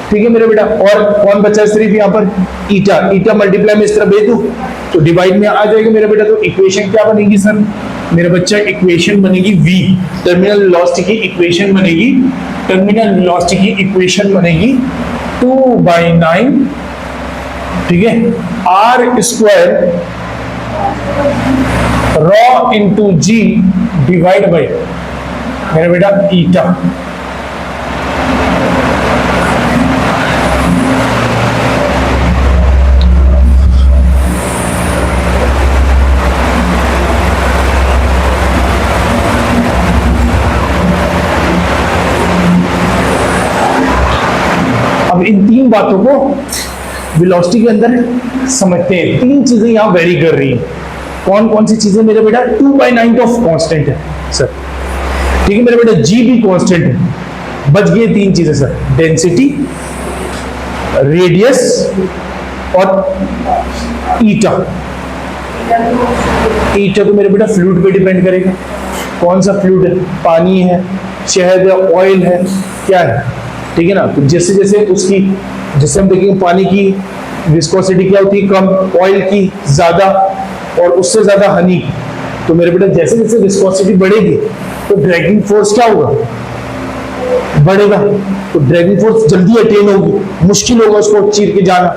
ठीक है मेरे बेटा, और कौन बचा सिर्फ यहाँ पर? ईटा मल्टीप्लाई में इस तरह भेज दूं तो डिवाइड में आ जाएगा मेरा बेटा। तो इक्वेशन क्या बनेगी सर मेरा बच्चा? इक्वेशन बनेगी v, टर्मिनल वेलोसिटी की इक्वेशन बनेगी, टर्मिनल वेलोसिटी की इक्वेशन बनेगी 2/9 ठीक है, r square rho into g divide by मेरा बेटा ईटा। अब इन तीन बातों को वेलोसिटी के अंदर समझते हैं। तीन चीजें यहां वेरी कर रही हैं। कौन कौन सी चीजें मेरे बेटा? 2/9 ऑफ कांस्टेंट है सर, ठीक है मेरे बेटा, जी भी कांस्टेंट है। बच गए तीन चीजें सर, डेंसिटी, रेडियस और ईटा। ईटा तो मेरे बेटा फ्लूइड पे डिपेंड करेगा। कौन सा फ्लूइड है? पानी है, शहद है, ऑयल है, क्या है, ठीक है ना। तो जैसे जैसे उसकी, जैसे हम देखेंगे पानी की विस्कोसिटी क्या होती है, कम, ऑयल की ज्यादा, और उससे ज्यादा हनी। तो मेरे बेटा जैसे जैसे विस्कोसिटी बढ़ेगी तो ड्रैगिंग फोर्स क्या होगा? बढ़ेगा। तो ड्रैगिंग फोर्स जल्दी अटेन होगी, मुश्किल होगा उसको चीर के जाना,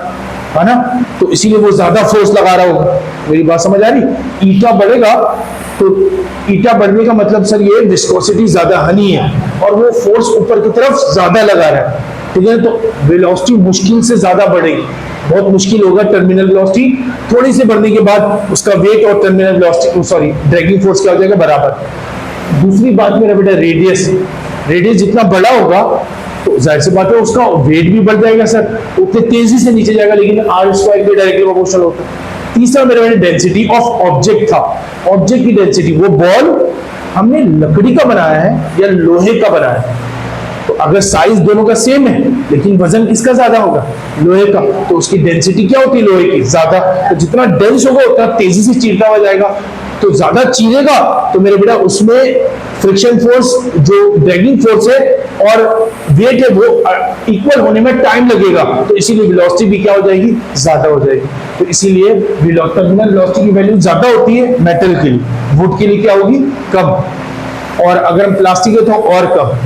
है ना। तो इसीलिए वो ज्यादा फोर्स लगा रहा होगा। मेरी बात समझ आ रही? ईटा बढ़ेगा तो ईटा बढ़ने का मतलब सर ये विस्कोसिटी ज्यादा हनी है और वो फोर्स ऊपर की तरफ ज्यादा लगा रहा है, ठीक है। तो वेलोसिटी मुश्किल से ज्यादा बढ़ेगी, बहुत मुश्किल होगा। टर्मिनल वेलोसिटी थोड़ी सी बढ़ने के बाद उसका वेट और terminal velocity, sorry dragging force क्या हो जाएगा? बराबर। दूसरी बात मेरा बेटा रेडियस। रेडियस जितना बड़ा होगा तो जाहिर सी बात है उसका वेट भी बढ़ जाएगा सर, उतने तेजी से नीचे जाएगा, लेकिन आर स्क्वायर के डायरेक्टली प्रोपोर्शनल होता है। तीसरा मेरे बेटा डेंसिटी ऑफ ऑब्जेक्ट था। ऑब्जेक्ट की डेंसिटी, वो बॉल हमने लकड़ी का बनाया है या लोहे का बनाया है, तो अगर साइज दोनों का सेम है लेकिन वजन किसका ज्यादा होगा? लोहे का। तो उसकी डेंसिटी क्या होती है? लोहे की ज्यादा। तो जितना डेंस होगा उतना तेजी से चीरता हुआ जाएगा। तो ज्यादा चीरेगा तो मेरे बेटा उसमें फ्रिक्शन फोर्स, जो ड्रैगिंग फोर्स है और वेट है, वो इक्वल होने में टाइम लगेगा। तो इसीलिए वेलोसिटी भी क्या हो जाएगी? ज्यादा हो जाएगी। तो इसीलिए टर्मिनल वेलोसिटी की वैल्यू ज्यादा होती है मेटल के लिए, वुड के लिए क्या होगी? कम। और अगर हम प्लास्टिक है तो और कम।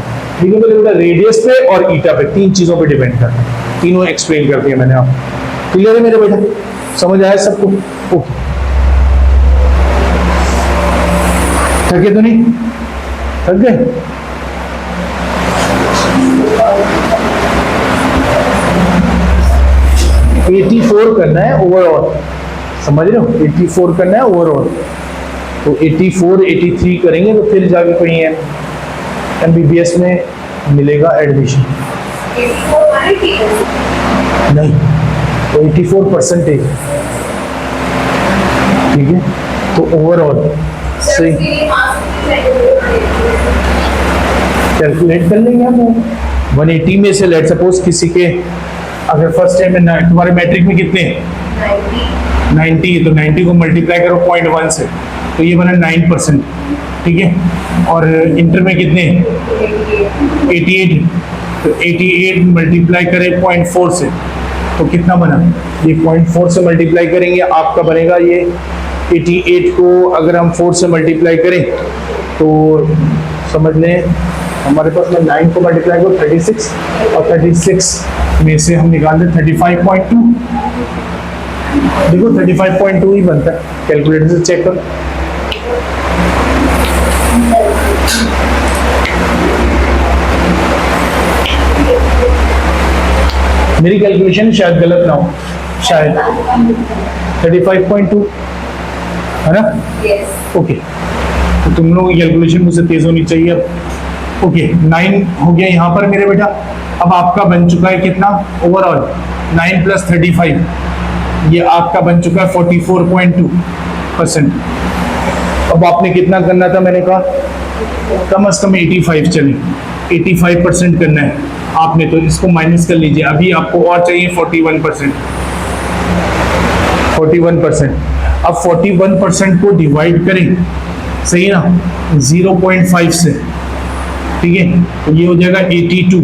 ठीक है मेरे बेटा, रेडियस पे और ईटा पे, तीन चीजों पे डिपेंड करता है। तीनों एक्सप्लेन कर दिया मैंने आपको। क्लियर है मेरे बेटा? समझ आया सबको? ओके, थके तो नहीं? थक गए? $84 करना है ओवरऑल, समझ रहे हो? 84 करना है ओवरऑल। तो 84, 83 करेंगे तो फिर जाके कहीं MBBS में मिलेगा एडमिशन। नहीं, तो 84% ठीक है। तो ओवरऑल सही कैलकुलेट कर लेंगे हम। 180 में से लेट सपोज किसी के अगर फर्स्ट टाइम में, तुम्हारे मैट्रिक में कितने? 90। तो 90 को मल्टीप्लाई करो 0.1 से, तो ये बना 9%, ठीक है। और इंटर में कितने? 88। तो 88 मल्टीप्लाई करें 0.4 से, तो कितना बना? ये 0.4 से मल्टीप्लाई करेंगे, आपका बनेगा ये 88 को अगर हम 4 से मल्टीप्लाई करें तो समझ लें हमारे पास में 9 को मल्टीप्लाई करो 36, और 36 में से हम निकाल दें 35.2। देखो 35.2 ही बनता है, कैलकुलेटर से चेक करो। मेरी कैलकुलेशन शायद गलत ना हो, शायद 35.2 है ना? ओके, तो तुम लोगों की कैलकुलेशन मुझसे तेज होनी चाहिए। ओके, 9 हो गया यहाँ पर मेरे बेटा। अब आपका बन चुका है कितना ओवरऑल? 9 + 35, ये आपका बन चुका है 44.2%। अब आपने कितना करना था? मैंने कहा कम से कम 85 चले, 85% करना है आपने, तो इसको माइनस कर लीजिए। अभी आपको और चाहिए 41%। 41%। अब 41% को डिवाइड करें, सही ना, 0.5 से, ठीक है। तो ये हो जाएगा 82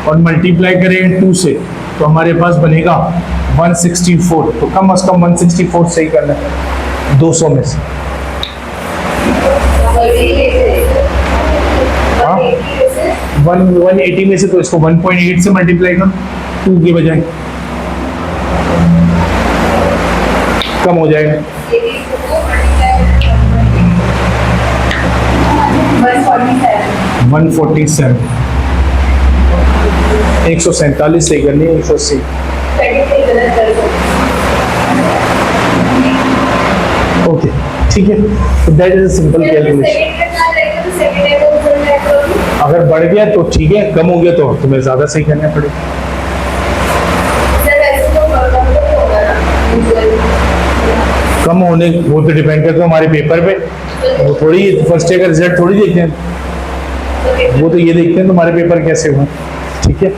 और मल्टीप्लाई करें 2 से, तो हमारे पास बनेगा 164। तो कम से कम 164 सही करना है 200 में से। हाँ, 180 में से, तो इसको 1.8 से मल्टीप्लाई करो 2 के बजाय। कम हो जाएगा। 147 147 सही करनी है, 180। ओके ठीक है, तो दैट इज सिंपल कैलकुलेशन। अगर बढ़ गया तो ठीक है, कम हो गया तो तुम्हें ज्यादा सही करना पड़ेगा। कम होने वो तो डिपेंड करता है हमारे पेपर पे, वो थोड़ी फर्स्ट ईयर का रिजल्ट थोड़ी देखते हैं, वो तो ये देखते हैं तुम्हारे पेपर कैसे हुए। ठीक है,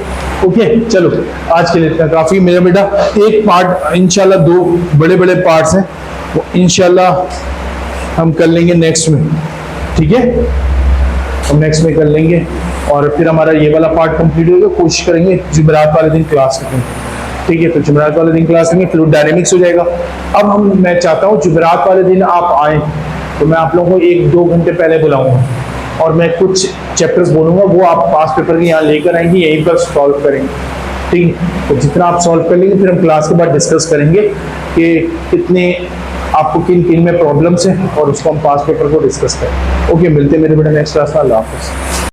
ओके चलो आज के लिए इतना काफी मेरा बेटा। एक पार्ट इंशाल्लाह, दो बड़े बड़े पार्ट्स हैं, वो इंशाल्लाह हम कर लेंगे नेक्स्ट में। ठीक है, हम नेक्स्ट में कर लेंगे और फिर हमारा ये वाला पार्ट कंप्लीट होगा। कोशिश करेंगे जुमेरात वाले दिन क्लास करेंगे। ठीक है, तो जुमेरात वाले दिन क्लास लेंगे, फ्लूइड डायनेमिक्स हो जाएगा। अब मैं चाहता हूँ जुमेरात वाले दिन आप आए तो मैं आप लोगों को 1-2 घंटे पहले बुलाऊंगा और मैं कुछ चैप्टर्स बोलूंगा, वो आप पास पेपर के यहाँ लेकर आएंगे, यहीं पर सॉल्व करेंगे। ठीक है, तो जितना आप सॉल्व कर लेंगे फिर हम क्लास के बाद डिस्कस करेंगे कि कितने आपको किन किन में प्रॉब्लम्स हैं और उसको हम पास पेपर को डिस्कस करें। ओके, मिलते हैं मेरे बेटा नेक्स्ट क्लास में। अल्लाह हाफिज़।